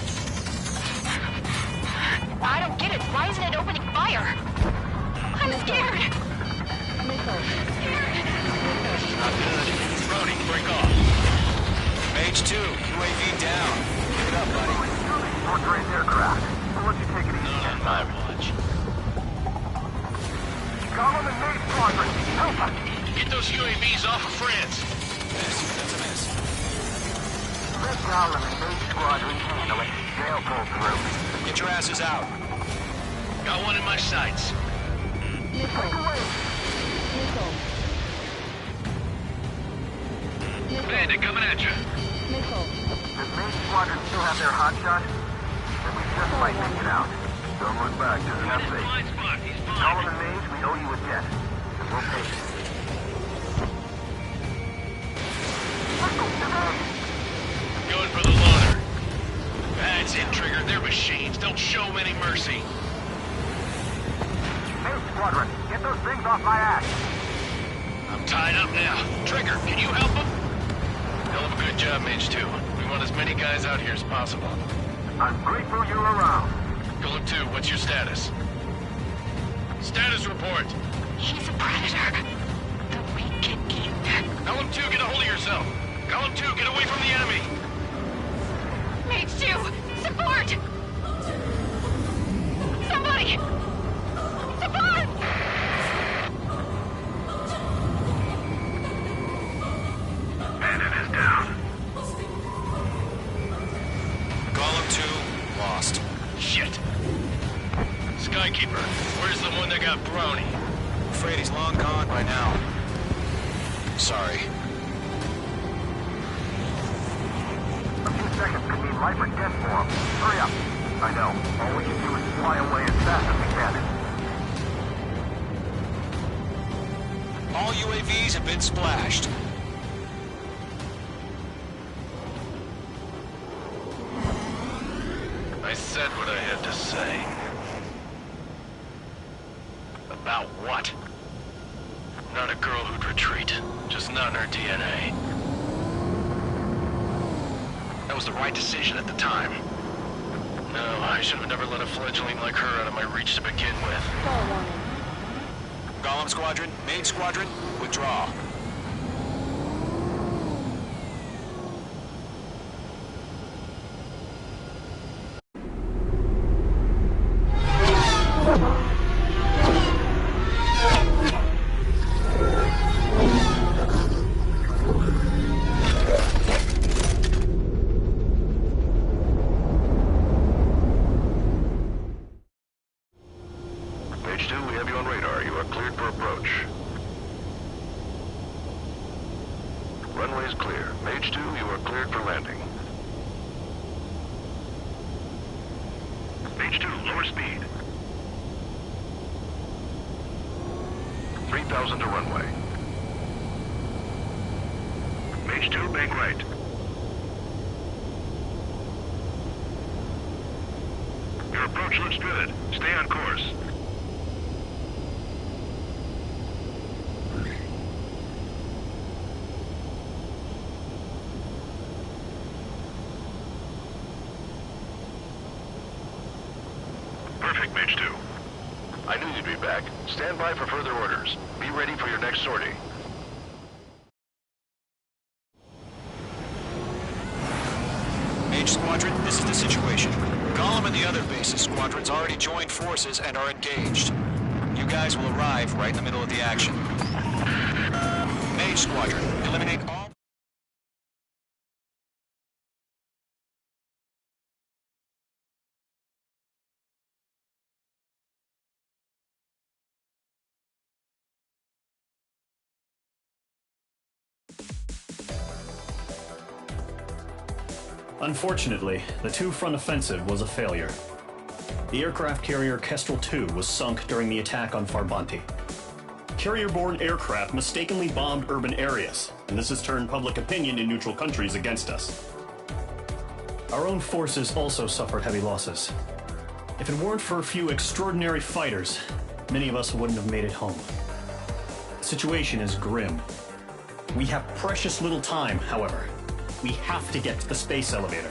I don't get it. Why isn't it opening fire? I'm scared. Missile. Not good. Brody, break off. Mage 2, UAV down. Pick it up, buddy. Fort Gray's aircraft. We'll let you take it easy. Not on my watch. Golem and Mage Squadron, help us! Get those UAVs off of France. That's a miss. Let Golem and Mage Squadron handle it. They'll pull through. Get your asses out. Got one in my sights. Missile. Missile. Bandit coming at you. Missile. Does Mage Squadron still have their hotshot? Then we just might make it out. Don't look back, just have faith. Blind spot, he's fine. Golem and Mage, we owe you a debt. And we'll pay it. Going for the loader. That's it, Trigger. They're machines. Don't show them any mercy. Mage Squadron, get those things off my ass. I'm tied up now. Trigger, can you help them? Hell of a good job, Mage 2. We want as many guys out here as possible. I'm grateful you're around. Golem 2, what's your status? Status report. He's a predator. The weak get eaten. Golem 2, get a hold of yourself. Golem 2, get away from the enemy. Mage 2, support! Somebody! Support! Bandit is down. Golem 2, lost. Shit. Skykeeper, where's the one that got Brownie? Afraid he's long gone by now. Sorry. A few seconds could mean life or death for him. Hurry up. I know. All we can do is fly away as fast as we can. All UAVs have been splashed. I said what I had to say. About what? Not a girl who'd retreat. Just not in her DNA. That was the right decision at the time. No, I should have never let a fledgling like her out of my reach to begin with. Fall warning. Golem Squadron, Mage Squadron, withdraw. Mage 2, we have you on radar. You are cleared for approach. Runway is clear. Mage 2, you are cleared for landing. Mage 2, lower speed. 3,000 to runway. Mage 2, bank right. Your approach looks good. Stay on course. Perfect, Mage 2. I knew you'd be back. Stand by for further orders. Be ready for your next sortie. Mage Squadron, this is the situation. Golem and the other base's squadrons already joined forces and are engaged. You guys will arrive right in the middle of the action. Mage Squadron, eliminate all... Unfortunately, the two-front offensive was a failure. The aircraft carrier Kestrel II was sunk during the attack on Farbanti. Carrier-borne aircraft mistakenly bombed urban areas, and this has turned public opinion in neutral countries against us. Our own forces also suffered heavy losses. If it weren't for a few extraordinary fighters, many of us wouldn't have made it home. The situation is grim. We have precious little time, however. We have to get to the space elevator.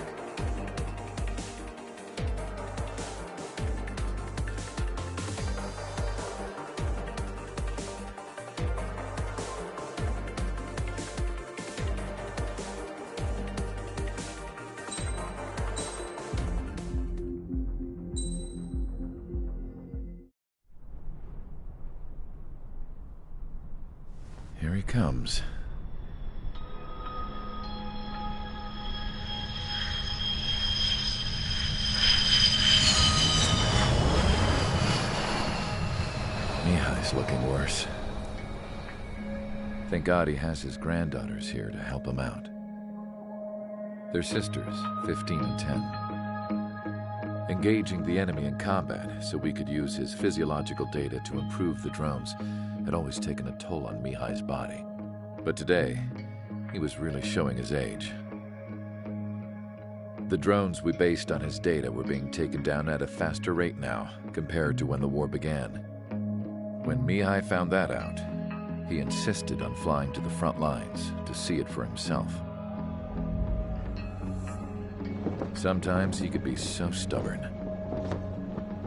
Here he comes. Mihai's looking worse. Thank God he has his granddaughters here to help him out. They're sisters, 15 and 10. Engaging the enemy in combat so we could use his physiological data to improve the drones had always taken a toll on Mihai's body. But today, he was really showing his age. The drones we based on his data were being taken down at a faster rate now compared to when the war began. When Mihai found that out, he insisted on flying to the front lines to see it for himself. Sometimes he could be so stubborn.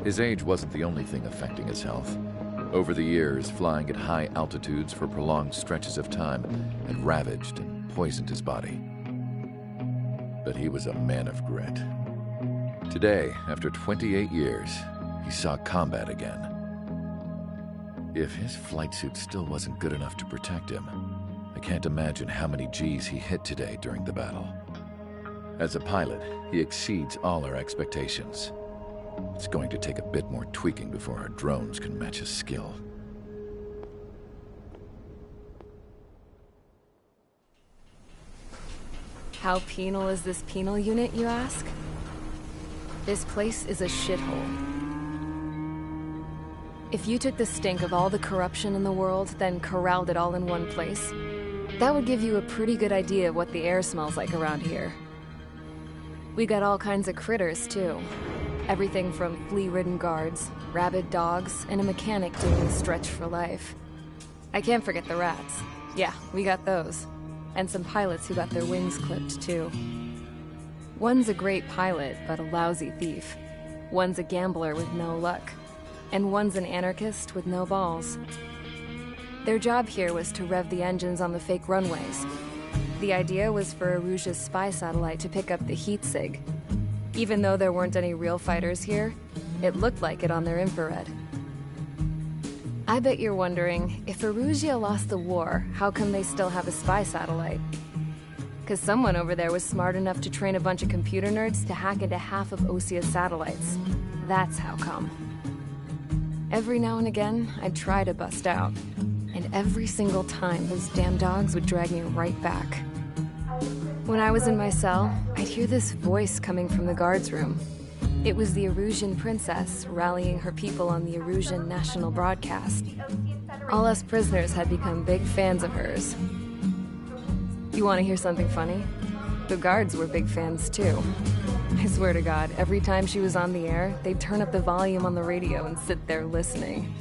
His age wasn't the only thing affecting his health. Over the years, flying at high altitudes for prolonged stretches of time had ravaged and poisoned his body. But he was a man of grit. Today, after 28 years, he saw combat again. If his flight suit still wasn't good enough to protect him, I can't imagine how many G's he hit today during the battle. As a pilot, he exceeds all our expectations. It's going to take a bit more tweaking before our drones can match his skill. How penal is this penal unit, you ask? This place is a shithole. If you took the stink of all the corruption in the world, then corralled it all in one place, that would give you a pretty good idea of what the air smells like around here. We got all kinds of critters, too. Everything from flea-ridden guards, rabid dogs, and a mechanic doing the stretch for life. I can't forget the rats. Yeah, we got those. And some pilots who got their wings clipped, too. One's a great pilot, but a lousy thief. One's a gambler with no luck. And one's an anarchist with no balls. Their job here was to rev the engines on the fake runways. The idea was for Erusia's spy satellite to pick up the heat sig. Even though there weren't any real fighters here, it looked like it on their infrared. I bet you're wondering, if Erusia lost the war, how come they still have a spy satellite? Because someone over there was smart enough to train a bunch of computer nerds to hack into half of Osia's satellites. That's how come. Every now and again, I'd try to bust out. And every single time, those damn dogs would drag me right back. When I was in my cell, I'd hear this voice coming from the guards room. It was the Erusian princess rallying her people on the Erusian national broadcast. All us prisoners had become big fans of hers. You want to hear something funny? The guards were big fans too. I swear to God, every time she was on the air, they'd turn up the volume on the radio and sit there listening.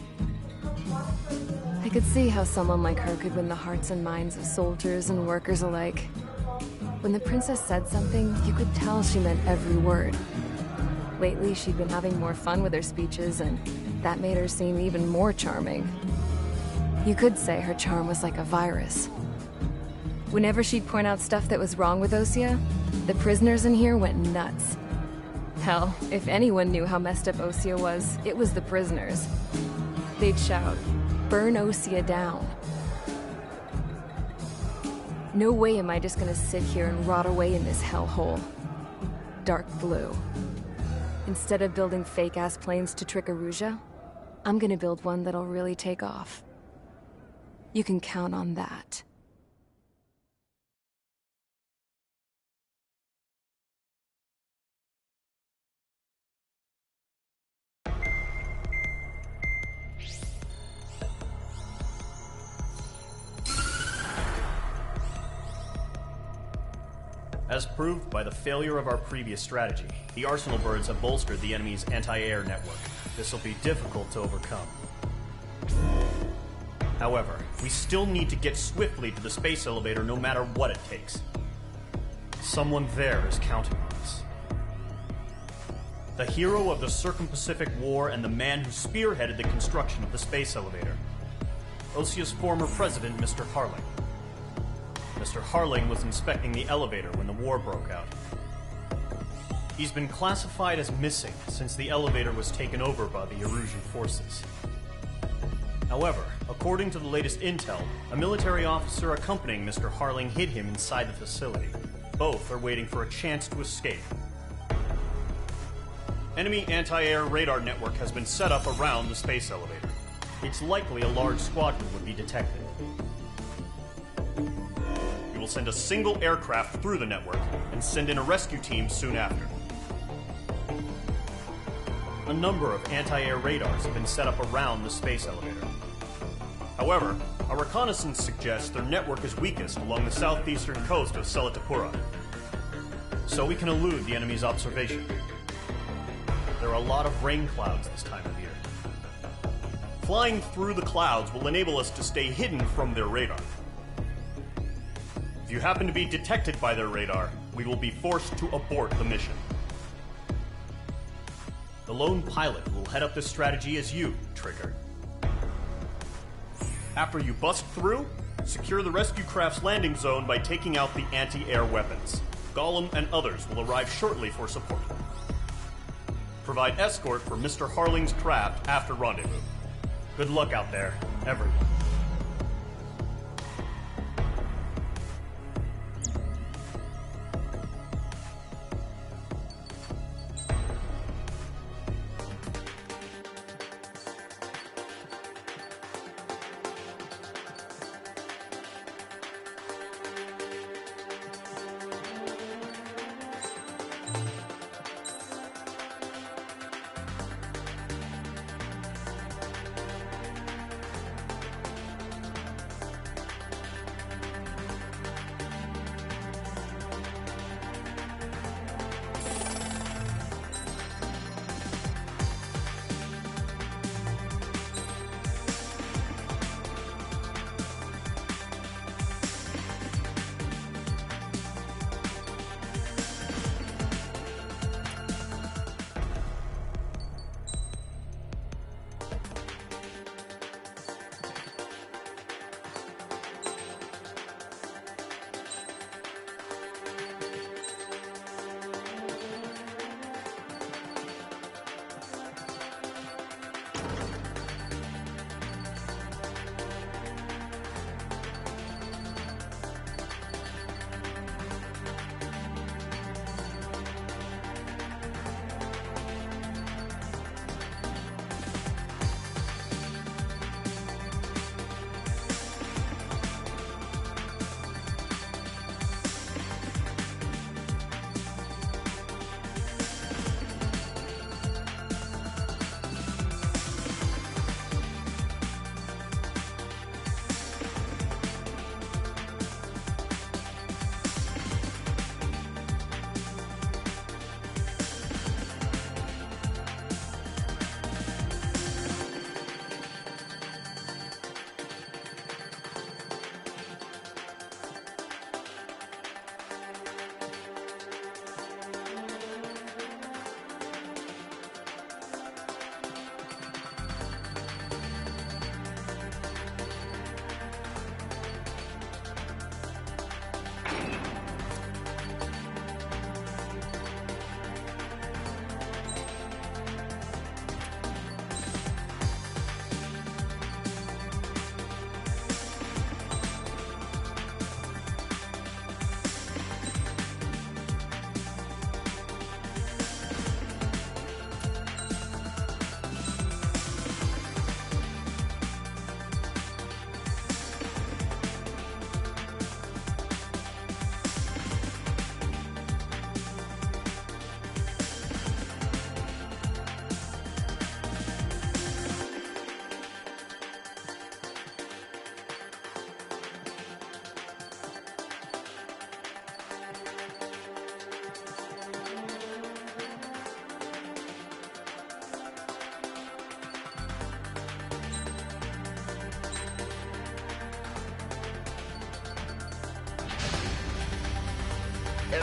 I could see how someone like her could win the hearts and minds of soldiers and workers alike. When the princess said something, you could tell she meant every word. Lately, she'd been having more fun with her speeches, and that made her seem even more charming. You could say her charm was like a virus. Whenever she'd point out stuff that was wrong with Osia, the prisoners in here went nuts. Hell, if anyone knew how messed up Osia was, it was the prisoners. They'd shout, "Burn Osia down." No way am I just gonna sit here and rot away in this hellhole. Dark blue. Instead of building fake-ass planes to trick Erusia, I'm gonna build one that'll really take off. You can count on that. As proved by the failure of our previous strategy, the Arsenal birds have bolstered the enemy's anti-air network. This will be difficult to overcome. However, we still need to get swiftly to the space elevator no matter what it takes. Someone there is counting on us. The hero of the Circum-Pacific War and the man who spearheaded the construction of the space elevator. Osia's former president, Mr. Harling. Mr. Harling was inspecting the elevator when the war broke out. He's been classified as missing since the elevator was taken over by the Erusian forces. However, according to the latest intel, a military officer accompanying Mr. Harling hid him inside the facility. Both are waiting for a chance to escape. Enemy anti-air radar network has been set up around the space elevator. It's likely a large squadron would be detected. We will send a single aircraft through the network and send in a rescue team soon after. A number of anti-air radars have been set up around the space elevator. However, our reconnaissance suggests their network is weakest along the southeastern coast of Selatapura, so we can elude the enemy's observation. There are a lot of rain clouds this time of year. Flying through the clouds will enable us to stay hidden from their radar. If you happen to be detected by their radar, we will be forced to abort the mission. The lone pilot who will head up this strategy is you, Trigger. After you bust through, secure the rescue craft's landing zone by taking out the anti-air weapons. Gollum and others will arrive shortly for support. Provide escort for Mr. Harling's craft after rendezvous. Good luck out there, everyone.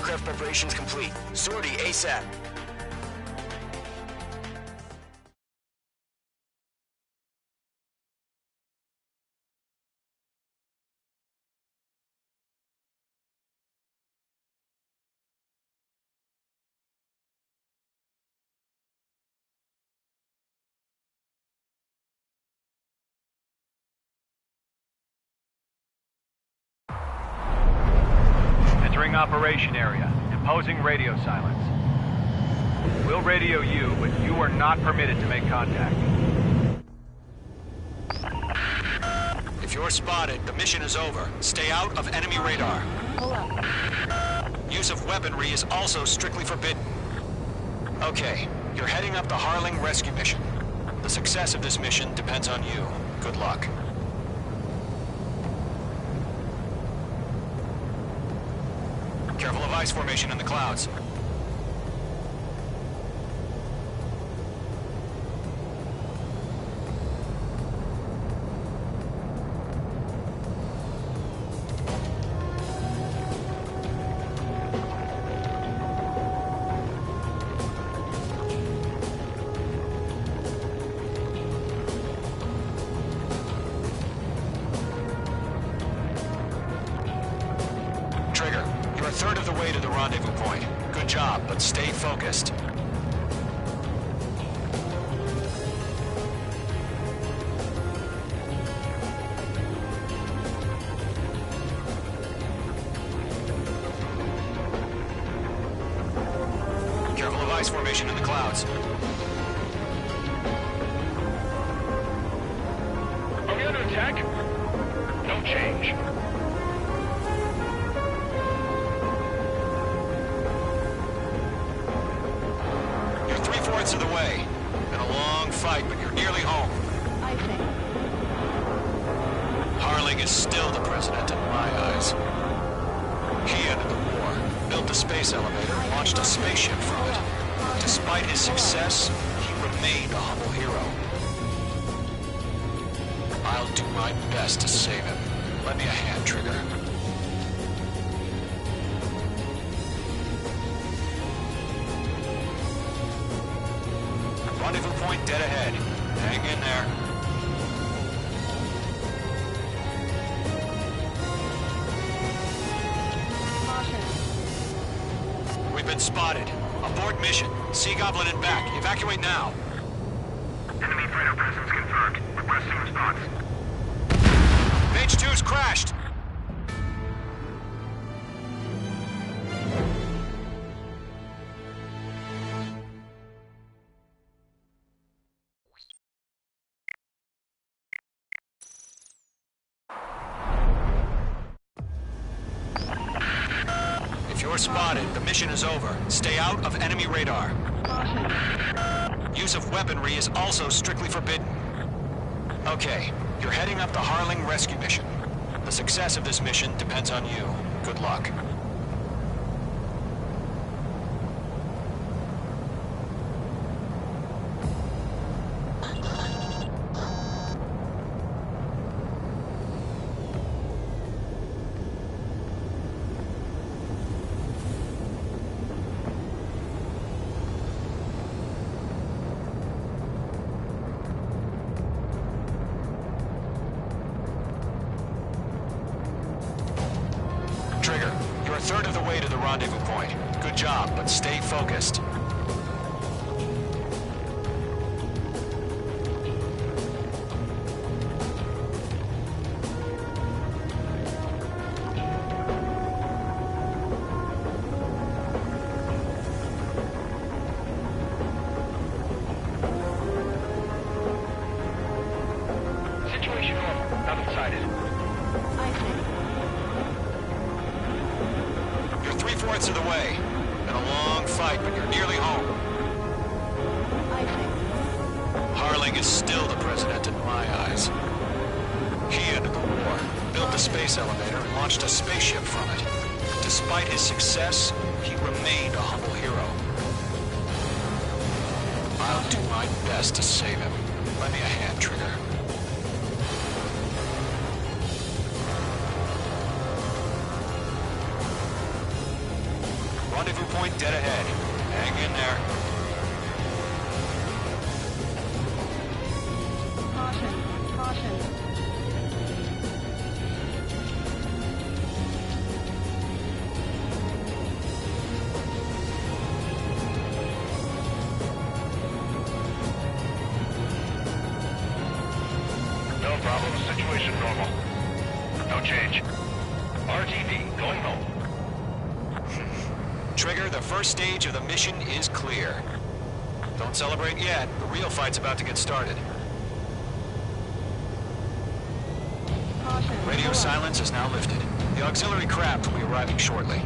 Aircraft preparations complete. Sortie ASAP. Entering operation area. Imposing radio silence. We'll radio you, but you are not permitted to make contact. If you're spotted, the mission is over. Stay out of enemy radar. Pull up. Use of weaponry is also strictly forbidden. Okay, you're heading up the Harling rescue mission. The success of this mission depends on you. Good luck. Careful of ice formation in the clouds. Trigger, you're a third of the way to the rendezvous point. Good job, but stay focused. Careful of ice formation in the clouds. Are we under attack? No change. You're 3/4 of the way. Been a long fight, but you're nearly home. I think. Harling is still the president in my eyes. He ended the war, built the space elevator, and launched a spaceship from it. Despite his success, he remained a humble hero. I'll do my best to save him. Lend me a hand, Trigger. Rendezvous point dead ahead. Hang in there. We've been spotted. Abort mission. Sea Goblin and back. Evacuate now. Enemy freighter presence confirmed. Requesting response. Mage 2's crashed. If you're spotted, the mission is over. Stay out of enemy radar. Use of weaponry is also strictly forbidden. Okay, you're heading up the Harling rescue mission. The success of this mission depends on you. Good luck. Trigger, you're a third of the way to the rendezvous point. Good job, but stay focused. Situation normal. Nothing sighted. I think. You're 3/4 of the way. Been a long fight, but you're nearly home. I think. Harling is still the president in my eyes. He ended the war, built the space elevator, and launched a spaceship from it. Despite his success, he remained a humble hero. I'll do my best to save him. Lend me a hand, Trigger. dead ahead. Hang in there. Caution. Caution. No problem. Situation normal. No change. RTD, going home. Trigger, the first stage of the mission is clear. Don't celebrate yet. The real fight's about to get started. Caution. Radio silence is now lifted. The auxiliary craft will be arriving shortly.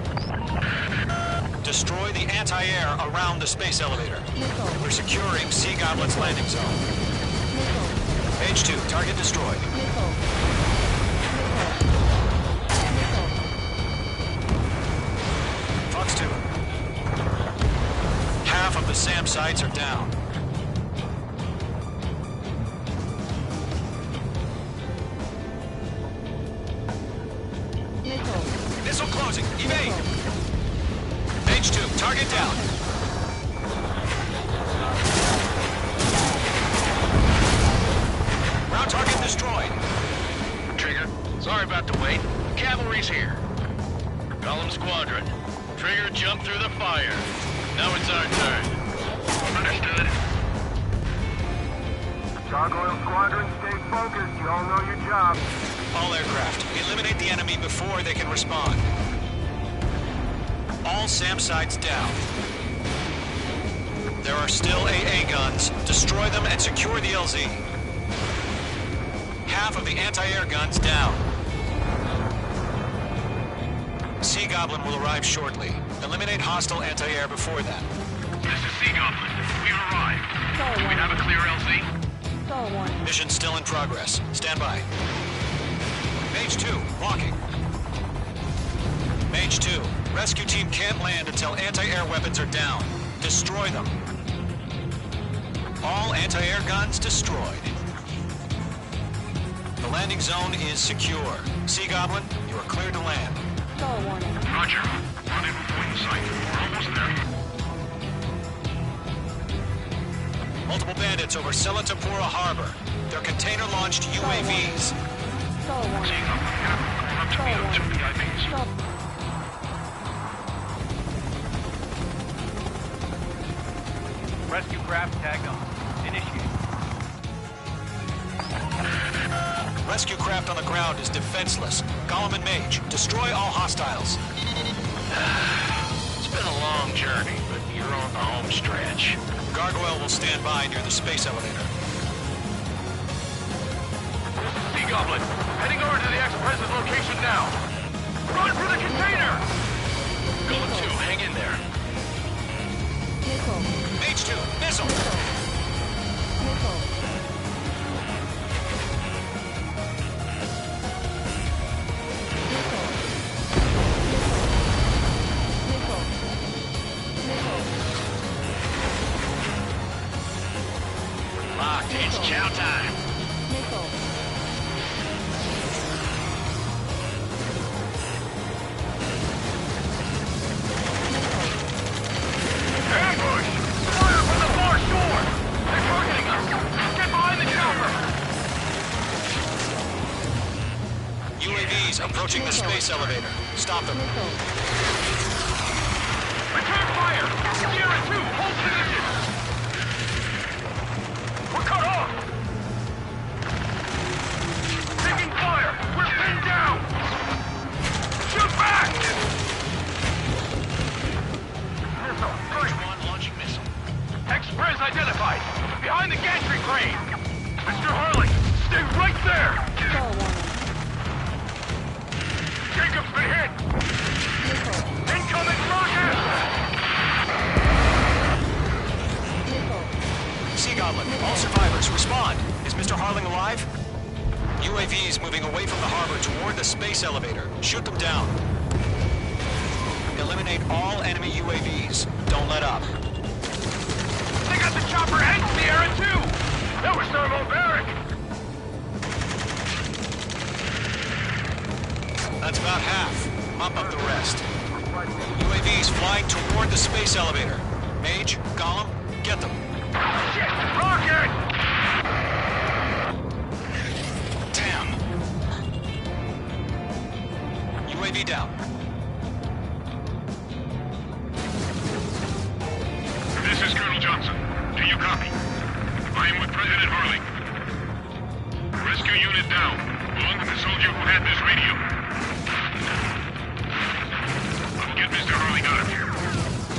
Destroy the anti-air around the space elevator. We're securing Sea Goblin's landing zone. Page 2, target destroyed. Fox 2. Half of the SAM sites are down. Missile closing. Evade. Page 2, target down. Ground target destroyed. Trigger, sorry about the wait. Cavalry's here. Golem Squadron. Trigger jumped through the fire. Now it's our turn. Understood. Gargoyle Squadron, stay focused. You all know your job. All aircraft, eliminate the enemy before they can respond. All SAM sites down. There are still AA guns. Destroy them and secure the LZ. Half of the anti-air guns down. Sea Goblin will arrive shortly. Eliminate hostile anti-air before that. This is Sea Goblin. We've arrived. Do we have a clear LZ? Mission still in progress. Stand by. Mage 2, walking. Mage 2, rescue team can't land until anti-air weapons are down. Destroy them. All anti-air guns destroyed. The landing zone is secure. Sea Goblin, you are cleared to land. Roger. Rendezvous point in sight. We're almost there. Multiple bandits over Selatapura Harbor. They're container-launched UAVs. Seeing up. Up to me on 2 PIVs. Rescue craft tagged on. Initiate. Rescue craft on the ground is defenseless. Golem and Mage, destroy all hostiles. It's been a long journey, but you're on the home stretch. Gargoyle will stand by near the space elevator. Sea Goblin, heading over to the Express's location now. Run for the container! Golem 2, hang in there. Mage 2, missile! Locked, it's chow time. Ambush! Fire from the far shore! They're targeting us! Get behind the chopper! UAVs approaching the space elevator. Stop them. Return fire! Sierra 2, hold position! We're cut off! Taking fire! We're pinned down! Shoot back! Missile, Mage 1 launching missile. Express identified! Behind the gantry crane! Mr. Harling, stay right there! Jacob's been hit! Incoming rocket! Sea Goblin, all survivors, respond. Is Mr. Harling alive? UAVs moving away from the harbor toward the space elevator. Shoot them down. Eliminate all enemy UAVs. Don't let up. They got the chopper and Sierra 2! That was thermobaric! That's about half. Mop up the rest. UAVs flying toward the space elevator. Mage, Gollum, get them. Shit! Rocket! Damn. UAV down. This is Colonel Johnson. Do you copy? I am with President Harling. Rescue unit down, along with the soldier who had this radio. I'll get Mr. Harling out of here.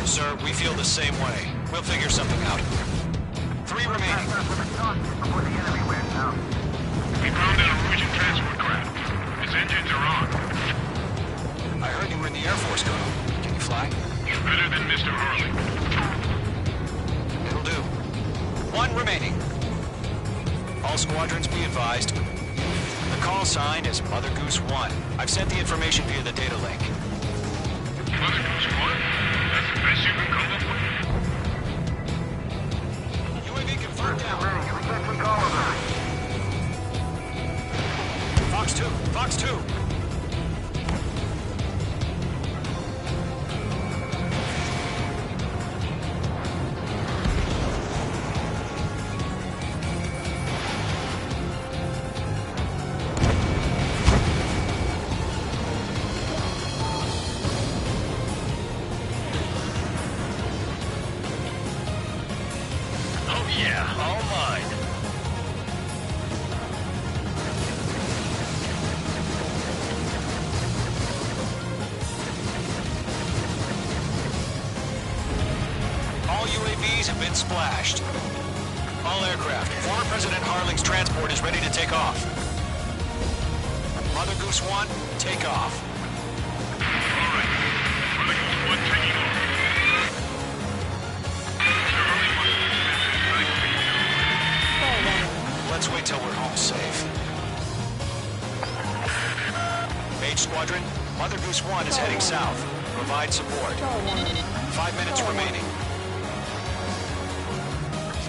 Sir, we feel the same way. We'll figure something out. 3 remaining. We found an Erusian transport craft. Its engines are on. I heard you were in the Air Force, Colonel. Can you fly? Better than Mr. Harling. It'll do. 1 remaining. All squadrons be advised. The call sign is Mother Goose 1. I've sent the information via the data link. Mother Goose 1? That's the best you can come up with? UAV confirmed down. Fox 2, Fox 2. Yeah, all mine. All UAVs have been splashed. All aircraft. Former President Harling's transport is ready to take off. Mother Goose 1, take off. All right. Mother Goose 1 taking off. Let's wait till we're home safe. Mage Squadron, Mother Goose 1 is heading south. Provide support. 5 minutes remaining.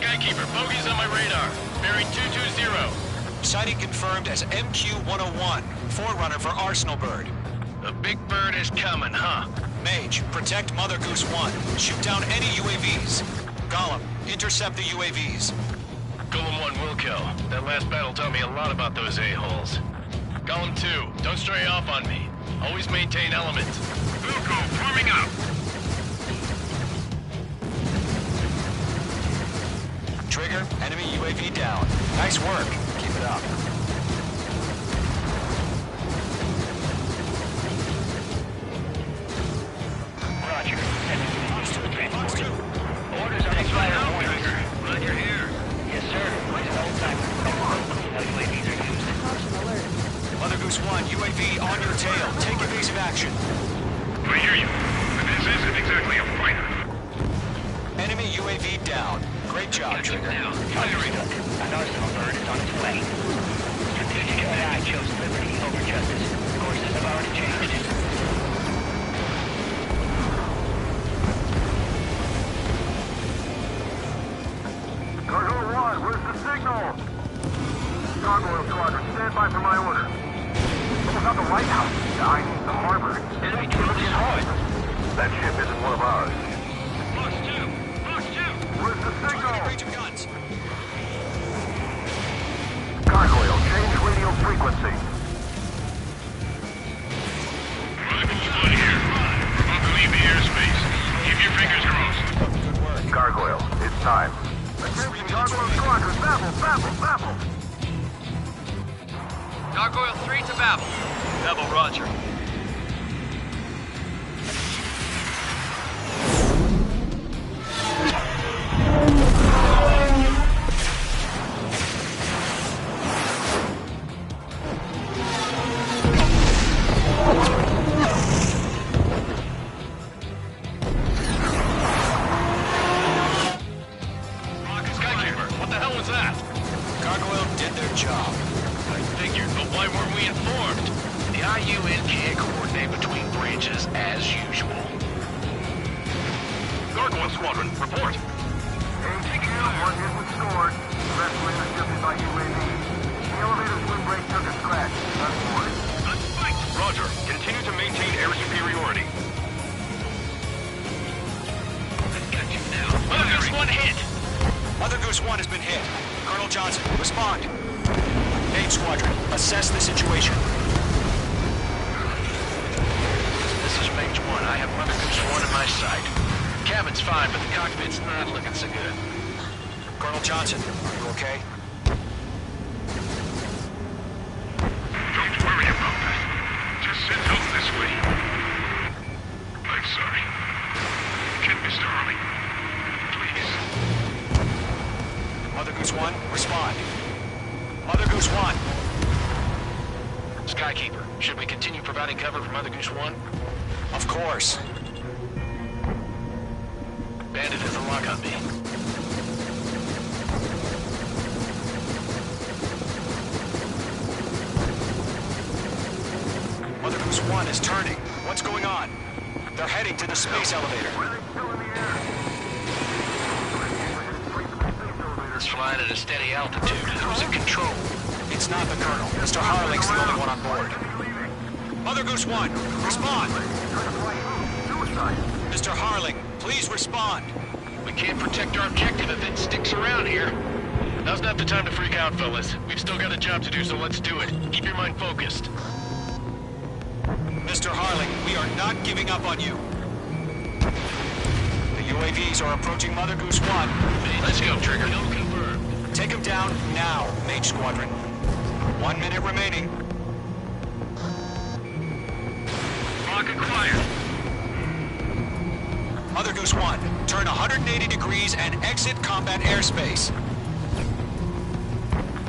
Skykeeper, bogeys on my radar. Bearing 220. Sighting confirmed as MQ-101, forerunner for Arsenal Bird. The big bird is coming, huh? Mage, protect Mother Goose 1. Shoot down any UAVs. Gollum, intercept the UAVs. Golem 1 will kill. That last battle taught me a lot about those a-holes. Golem 2, don't stray off on me. Always maintain element. Wilco, forming up! Trigger, enemy UAV down. Nice work. Keep it up. Roger. Fox 2. Orders on expired warning. Roger here. Yes, sir. UAVs are used. Caution alert. Mother Goose 1, UAV on your tail. Take evasive action. I hear you. But this isn't exactly a fighter. Enemy UAV down. Great job, Trigger. Firing. An Arsenal bird is on its way. Strategic AI chose liberty over justice. Courses have already changed. Cargo 1, where's the signal? Gargoyle Squadron, stand by for my order. What about the White House? I need the harbor. Enemy troops destroyed. That ship isn't one of ours. Fox 2! Fox 2! Where's the signal? Range of guns. Gargoyle, change radio frequency. Mother Goose 1 here. We're about to leave the airspace. Keep your fingers crossed. Good work. Gargoyle, it's time. Attention, Gargoyle Squadron, babble. Gargoyle 3 to Babel. Babel, roger. Skykeeper, what the hell was that? Gargoyle did their job. I figured, but why weren't we informed? The IUN can't coordinate between branches as usual. Gargoyle Squadron, report. HQ, one hit was scored. The rest were intercepted by UAV. The elevator's windbreak took a scratch. Unfortunate. Roger. Continue to maintain air superiority. Mother Goose 1 has been hit. Colonel Johnson, respond. Main Squadron, assess the situation. This is Mage 1. I have Mother Goose 1 in my sight. Cabin's fine, but the cockpit's not looking so good. Colonel Johnson, are you okay? Don't worry about that. Just send help this way. I'm sorry. Get Mr. Harley. Please. Mother Goose 1, respond. Mother Goose 1. Skykeeper, should we continue providing cover for Mother Goose 1? Of course. Bandit has a lock on me. Mother Goose 1 is turning. What's going on? They're heading to the space elevator. It's flying at a steady altitude. Who's in control? It's not the Colonel. Mr. Harling's the only one on board. Mother Goose 1, respond! Mr. Harling, please respond. We can't protect our objective if it sticks around here. Now's not the time to freak out, fellas. We've still got a job to do, so let's do it. Keep your mind focused. Mr. Harling, we are not giving up on you. The UAVs are approaching Mother Goose 1. Let's go, Trigger. Take them down now, Mage Squadron. 1 minute remaining. Lock and fire. Mother Goose 1, turn 180 degrees and exit combat airspace.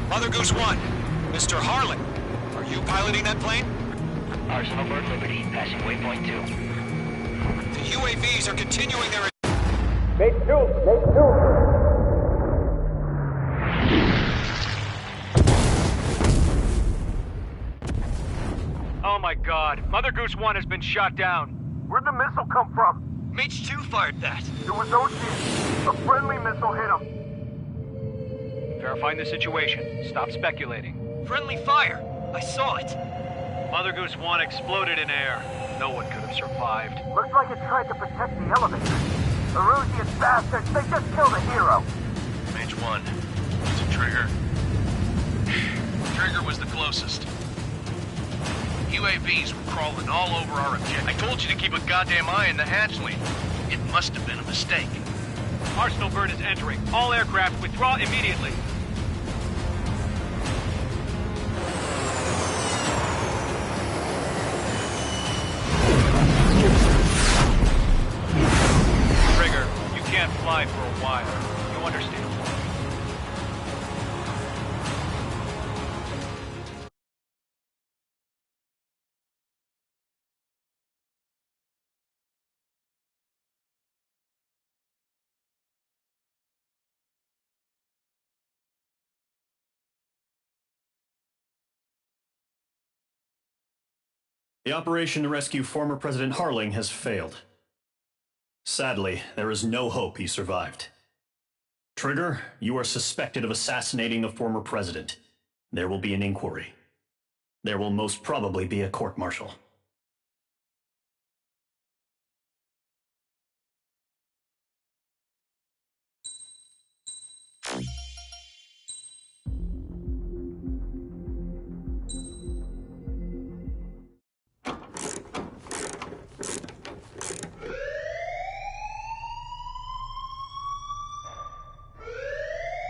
Mother Goose 1, Mr. Harling, are you piloting that plane? Arsenal Bird Liberty, passing waypoint 2. The UAVs are continuing their... Make 2! Oh my god, Mother Goose 1 has been shot down. Where'd the missile come from? Mage 2 fired that. It was Ocean. A friendly missile hit him. Verifying the situation. Stop speculating. Friendly fire! I saw it! Mother Goose 1 exploded in air. No one could have survived. Looks like it tried to protect the elevator. Erusian bastards, they just killed a hero. Mage 1. Is it Trigger? Trigger was the closest. UAVs were crawling all over our objective. I told you to keep a goddamn eye on the hatchling. It must have been a mistake. Arsenal Bird is entering. All aircraft withdraw immediately. Trigger, you can't fly for a while. You understand? The operation to rescue former President Harling has failed. Sadly, there is no hope he survived. Trigger, you are suspected of assassinating the former president. There will be an inquiry. There will most probably be a court-martial.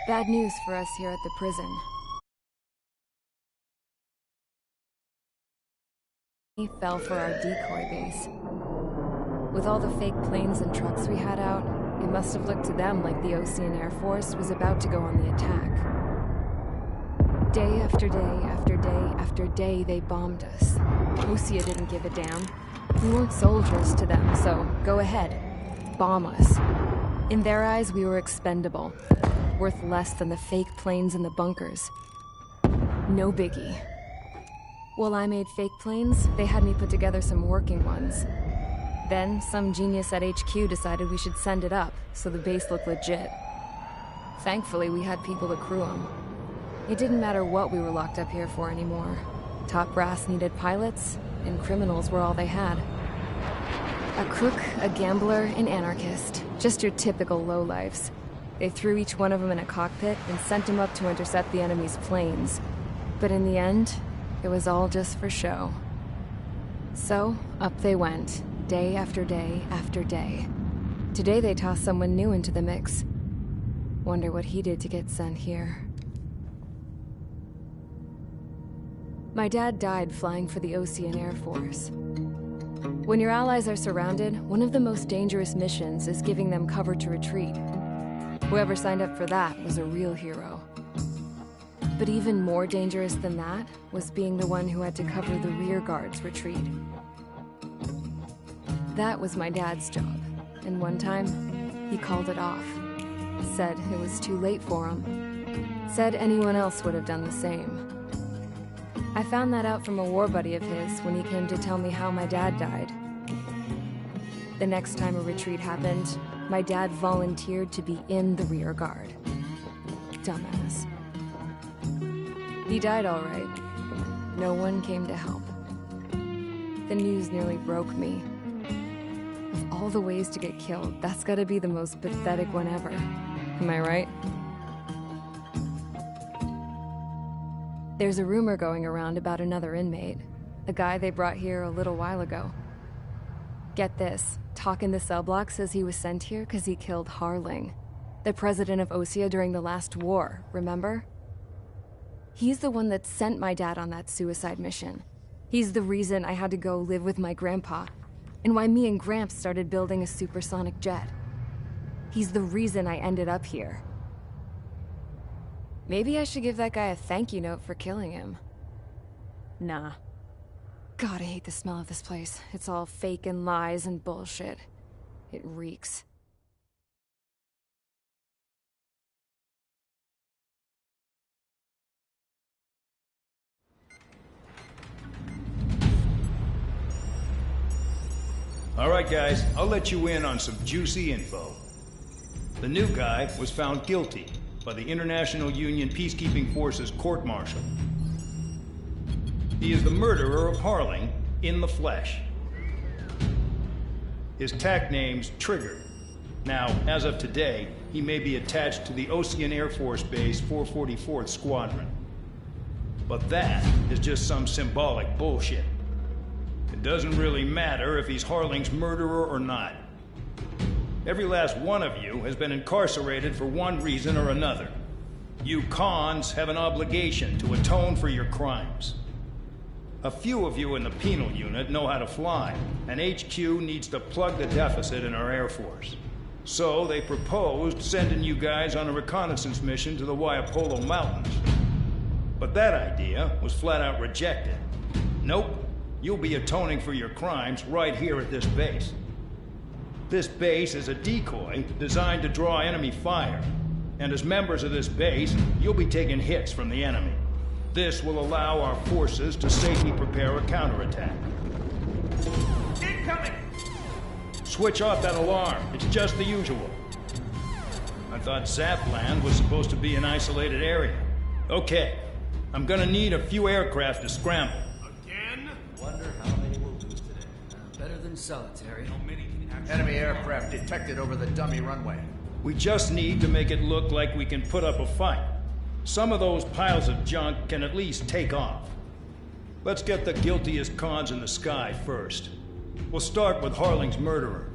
Bad news for us here at the prison. He fell for our decoy base. With all the fake planes and trucks we had out, it must have looked to them like the Ocean Air Force was about to go on the attack. Day after day after day after day, they bombed us. Osea didn't give a damn. We weren't soldiers to them, so go ahead. Bomb us. In their eyes, we were expendable. Worth less than the fake planes in the bunkers. No biggie. While I made fake planes, they had me put together some working ones. Then, some genius at HQ decided we should send it up, so the base looked legit. Thankfully, we had people to crew them. It didn't matter what we were locked up here for anymore. Top brass needed pilots, and criminals were all they had. A crook, a gambler, an anarchist. Just your typical lowlifes. They threw each one of them in a cockpit and sent them up to intercept the enemy's planes. But in the end, it was all just for show. So, up they went, day after day after day. Today they tossed someone new into the mix. Wonder what he did to get sent here. My dad died flying for the Osean Air Force. When your allies are surrounded, one of the most dangerous missions is giving them cover to retreat. Whoever signed up for that was a real hero. But even more dangerous than that was being the one who had to cover the rear guard's retreat. That was my dad's job, and one time, he called it off. Said it was too late for him. Said anyone else would have done the same. I found that out from a war buddy of his when he came to tell me how my dad died. The next time a retreat happened, my dad volunteered to be in the rear guard. Dumbass. He died all right. No one came to help. The news nearly broke me. Of all the ways to get killed, that's gotta be the most pathetic one ever. Am I right? There's a rumor going around about another inmate. A guy they brought here a little while ago. Get this, talk in the cell block says he was sent here because he killed Harling, the president of Osea during the last war, remember? He's the one that sent my dad on that suicide mission. He's the reason I had to go live with my grandpa, and why me and Gramps started building a supersonic jet. He's the reason I ended up here. Maybe I should give that guy a thank you note for killing him. Nah. God, I hate the smell of this place. It's all fake and lies and bullshit. It reeks. All right, guys, I'll let you in on some juicy info. The new guy was found guilty by the International Union Peacekeeping Forces court-martial. He is the murderer of Harling in the flesh. His TAC name's Trigger. Now, as of today, he may be attached to the Osean Air Force Base 444th Squadron. But that is just some symbolic bullshit. It doesn't really matter if he's Harling's murderer or not. Every last one of you has been incarcerated for one reason or another. You cons have an obligation to atone for your crimes. A few of you in the penal unit know how to fly, and HQ needs to plug the deficit in our Air Force. So they proposed sending you guys on a reconnaissance mission to the Waiapolo Mountains. But that idea was flat out rejected. Nope, you'll be atoning for your crimes right here at this base. This base is a decoy designed to draw enemy fire. And as members of this base, you'll be taking hits from the enemy. This will allow our forces to safely prepare a counterattack. Incoming! Switch off that alarm. It's just the usual. I thought Zapland was supposed to be an isolated area. Okay, I'm gonna need a few aircraft to scramble. Again? Wonder how many we'll lose today. Better than solitary. How many can actually... Enemy aircraft detected over the dummy runway. We just need to make it look like we can put up a fight. Some of those piles of junk can at least take off. Let's get the guiltiest cons in the sky first. We'll start with Harling's murderer.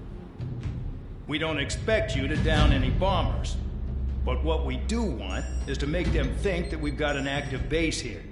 We don't expect you to down any bombers. But what we do want is to make them think that we've got an active base here.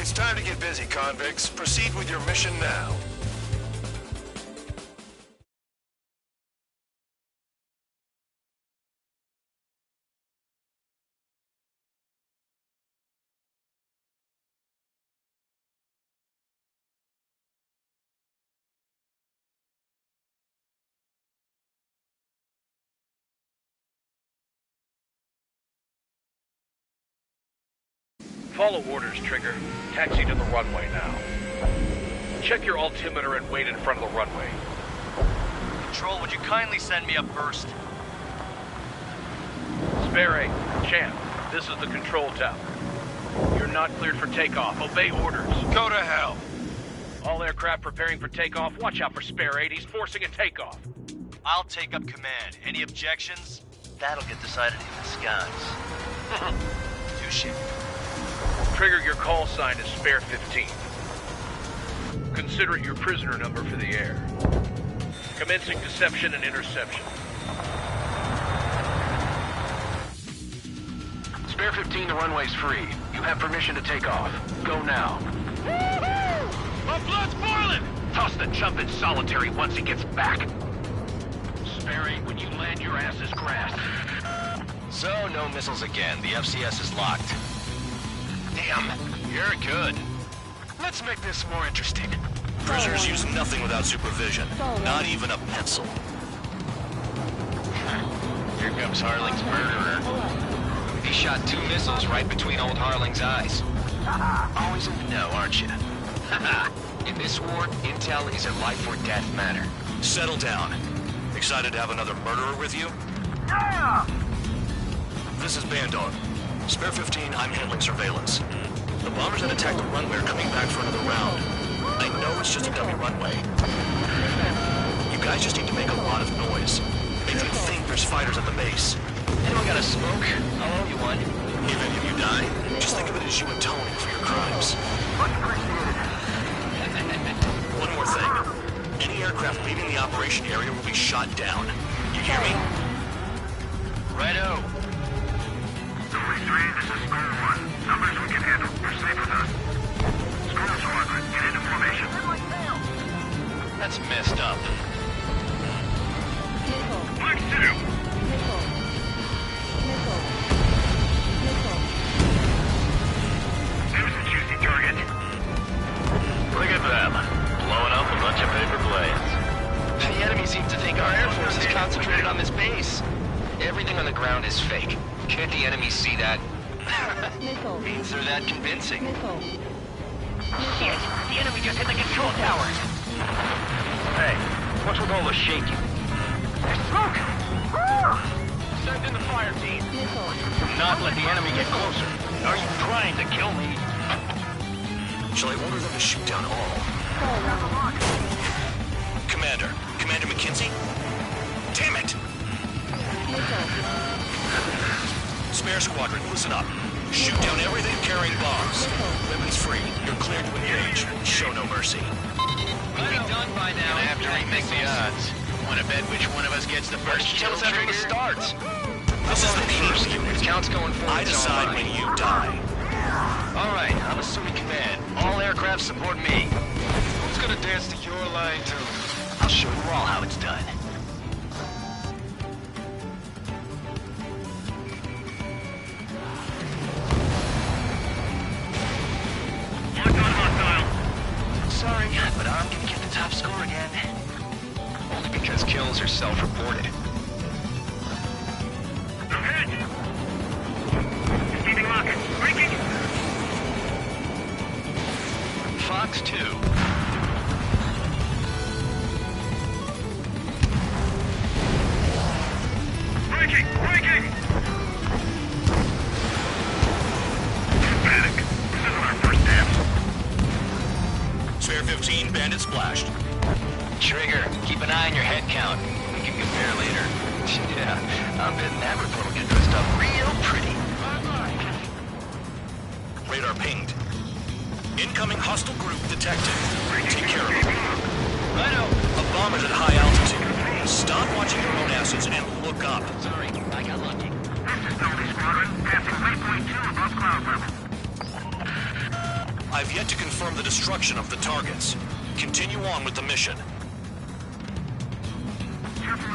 It's time to get busy, convicts. Proceed with your mission now. Follow orders, Trigger. Taxi to the runway now. Check your altimeter and wait in front of the runway. Control, would you kindly send me up first? Spare 8, Champ, this is the control tower. You're not cleared for takeoff. Obey orders. Go to hell. All aircraft preparing for takeoff. Watch out for Spare 8. He's forcing a takeoff. I'll take up command. Any objections? That'll get decided in the skies. Touche. Trigger, your call sign is Spare 15. Consider it your prisoner number for the air. Commencing deception and interception. Spare 15, the runway's free. You have permission to take off. Go now. Woohoo! My blood's boiling! Toss the chump in solitary once he gets back. Spare 8, when you land, your ass is grass. So, no missiles again. The FCS is locked. Damn, you're good. Let's make this more interesting. Prisoners use nothing without supervision. Not even a pencil. Here comes Harling's murderer. He shot 2 missiles right between old Harling's eyes. Always in the know, aren't you? In this war, intel is a life or death matter. Settle down. Excited to have another murderer with you? Yeah! This is Bandog. Spare 15, I'm handling surveillance. The bombers that attacked the runway are coming back for another round. I know it's just a dummy runway. You guys just need to make a lot of noise. Make them think there's fighters at the base. Anyone got a smoke? I'll owe you one. If any of you die, just think of it as you atoning for your crimes. Much appreciated. One more thing. Any aircraft leaving the operation area will be shot down. You hear me? Righto. Dory 3, this is Storm 1. Numbers we can handle. You're safe with us. Storm Squadron, get into formation. That's messed up. Flex 2. There's a juicy target. Look at them. Blowing up a bunch of paper planes. The enemy seems to think our Air Force is concentrated on this base. Everything on the ground is fake. Can't the enemy see that? Means they're that convincing. Shit! The enemy just hit the control tower! Hey, what's with all the shaking? There's smoke! Send in the fire team. Do not let the enemy get closer. Are you trying to kill me? Shall I order them to shoot down all? Commander McKenzie? Damn it! Spare Squadron, listen up. Shoot down everything carrying bombs. Weapons free. You're cleared to engage. Show no mercy. We'll be done by now. Gonna have to remix the odds. Want to bet which one of us gets the first kill after the start? This is the first unit. Count's going forward. I decide when you die. All right, I'm assuming command. All aircraft support me. Who's gonna dance to your line too? I'll show you all how it's done. Sorry, but I'm gonna get the top score again. Only because kills are self-reported. Ahead! Receiving lock. Breaking! Fox 2. Breaking! Breaking! Don't panic. This isn't our first dance. Spare 15, bandit splashed. Trigger, keep an eye on your head count. We can compare later. Yeah, I'm betting that report will get dressed up real pretty. Radar pinged. Incoming hostile group detected. Take care of them. Righto. A bomber's at high altitude. Stop watching your own assets and look up. Sorry, I got lucky. This is Delta Squadron, passing 3.2 above cloud level. I've yet to confirm the destruction of the targets. Continue on with the mission.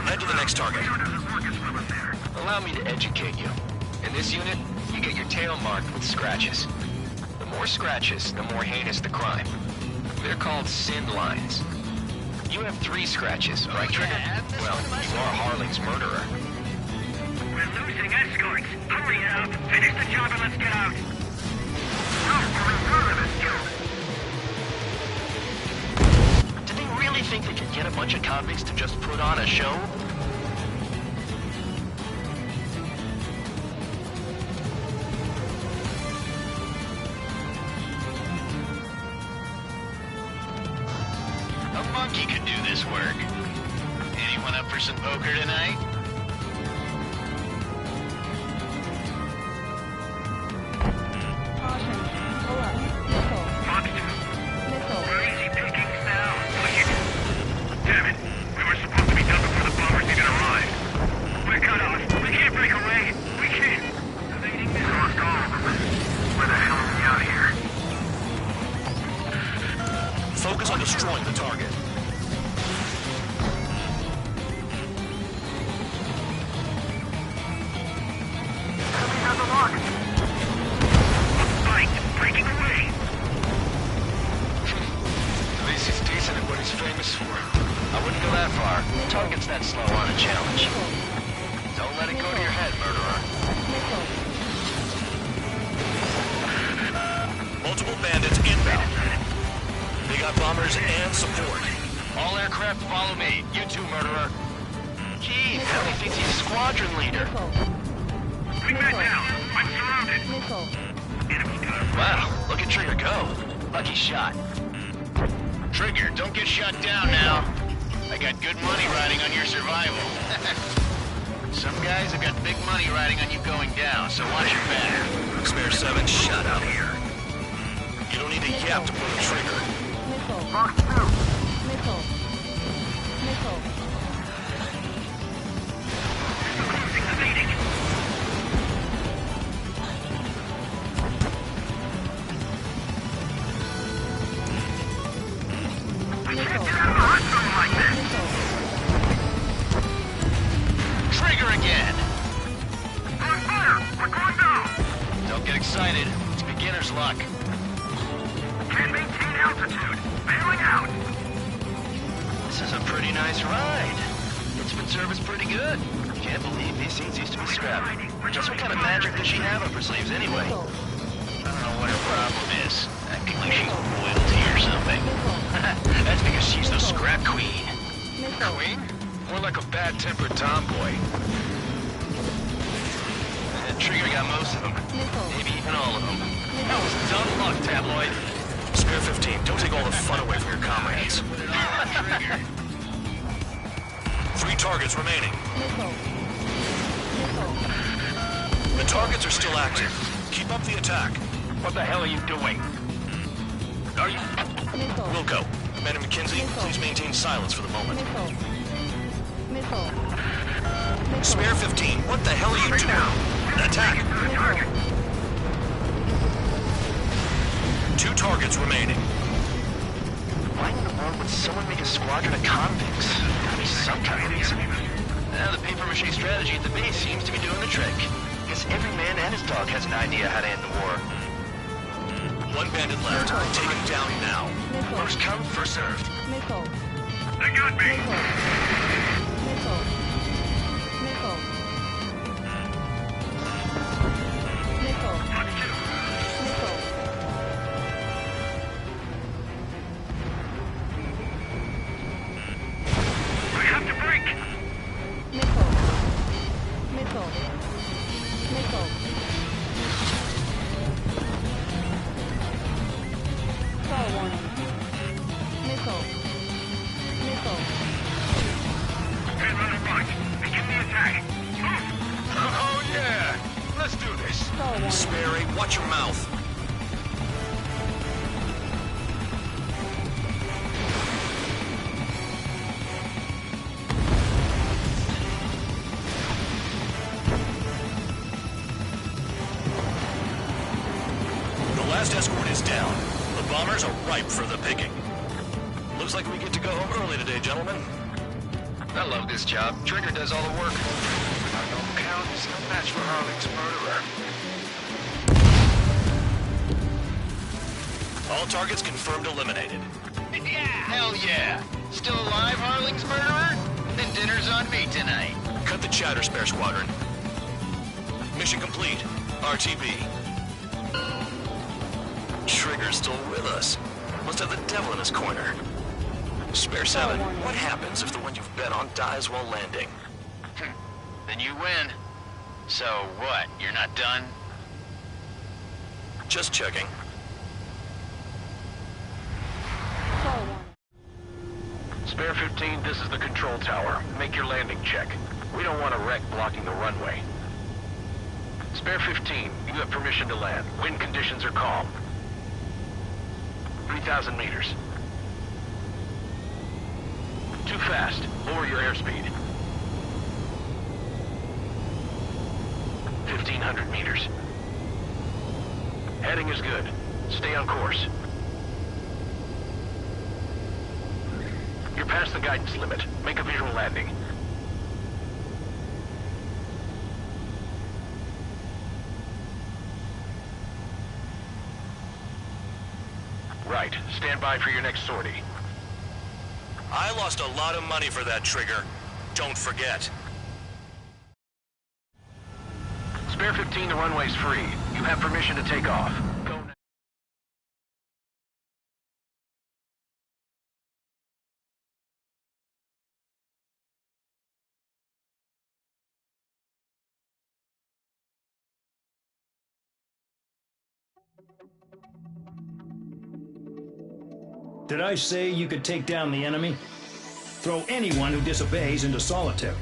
Head to the next target. Allow me to educate you. In this unit, you get your tail marked with scratches. The more scratches, the more heinous the crime. They're called sin lines. You have 3 scratches, right, Trigger? Well, you are Harling's murderer. We're losing escorts. Hurry up. Finish the job and let's get out. Did they really think they could get a bunch of convicts to just put on a show? A monkey could do this work. Anyone up for some poker tonight? Damn it. We were supposed to be done before the bombers even arrived. We're cut off. We can't break away. We can't. Evading this. Lost all of them. Where the hell are we out here? Focus on destroying the target. Enemy has a lock. Fight. Breaking away. At least he's decent at what he's famous for. I wouldn't go that far. Target's that slow on a challenge. Don't let it go to your head, murderer. Multiple bandits inbound. They got bombers and support. All aircraft follow me. You too, murderer. Gee, Ellie thinks he's squadron leader. Bring that down. I'm surrounded. Wow, look at Trigger go. Lucky shot. Trigger, don't get shot down now. I got good money riding on your survival. Some guys have got big money riding on you going down, so watch your back. Spare 7, shut up here. You don't need a yap to pull the trigger. Box 2. Missile. Trigger again! On fire! We're going down! Don't get excited. It's beginner's luck. Can't maintain altitude. Bailing out. This is a pretty nice ride. It's been serviced pretty good. Can't believe these seats used to be scrapped. Just what kind of magic does she have up her sleeves anyway? I don't know what her problem is. Acting like she's royalty or something. That's because she's the scrap queen. Queen? More like a bad-tempered tomboy. Trigger got most of them. Maybe even all of them. That was dumb luck, tabloid. Spare 15, don't take all the fun away from your comrades. 3 targets remaining. The targets are still active. Keep up the attack. What the hell are you doing? Are you... Wilco, Commander McKenzie, please maintain silence for the moment. Spare 15, what the hell are you doing? Attack! 2 targets remaining. Why in the world would someone make a squadron of convicts? Gotta be some kind of reason. Now the paper-mache strategy at the base seems to be doing the trick. Guess every man and his dog has an idea how to end the war. 1 bandit left. Take him down now. First come, first served. They got me! We have to break! Stand on the front. Begin the attack. Move! Oh yeah! Let's do this. Sperry, watch your mouth. The last escort is down. bombers are ripe for the picking. Looks like we get to go home early today, gentlemen. I love this job. Trigger does all the work. No count is no match for Harling's murderer. All targets confirmed eliminated. Yeah, hell yeah. Still alive, Harling's murderer? Then dinner's on me tonight. Cut the chatter, Spare Squadron. Mission complete. RTB. Trigger's still with us. Must have the devil in his corner. Spare 7, what happens if the one you've bet on dies while landing? Then you win. So what, you're not done? Just checking. Spare 15, this is the control tower. Make your landing check. We don't want a wreck blocking the runway. Spare 15, you have permission to land. Wind conditions are calm. 3,000 meters. Too fast. Lower your airspeed. 1,500 meters. Heading is good. Stay on course. You're past the guidance limit. Make a visual landing. Right. Stand by for your next sortie. I lost a lot of money for that, Trigger. Don't forget. Spare 15, the runway's free. You have permission to take off. Go now. Did I say you could take down the enemy? Throw anyone who disobeys into solitary.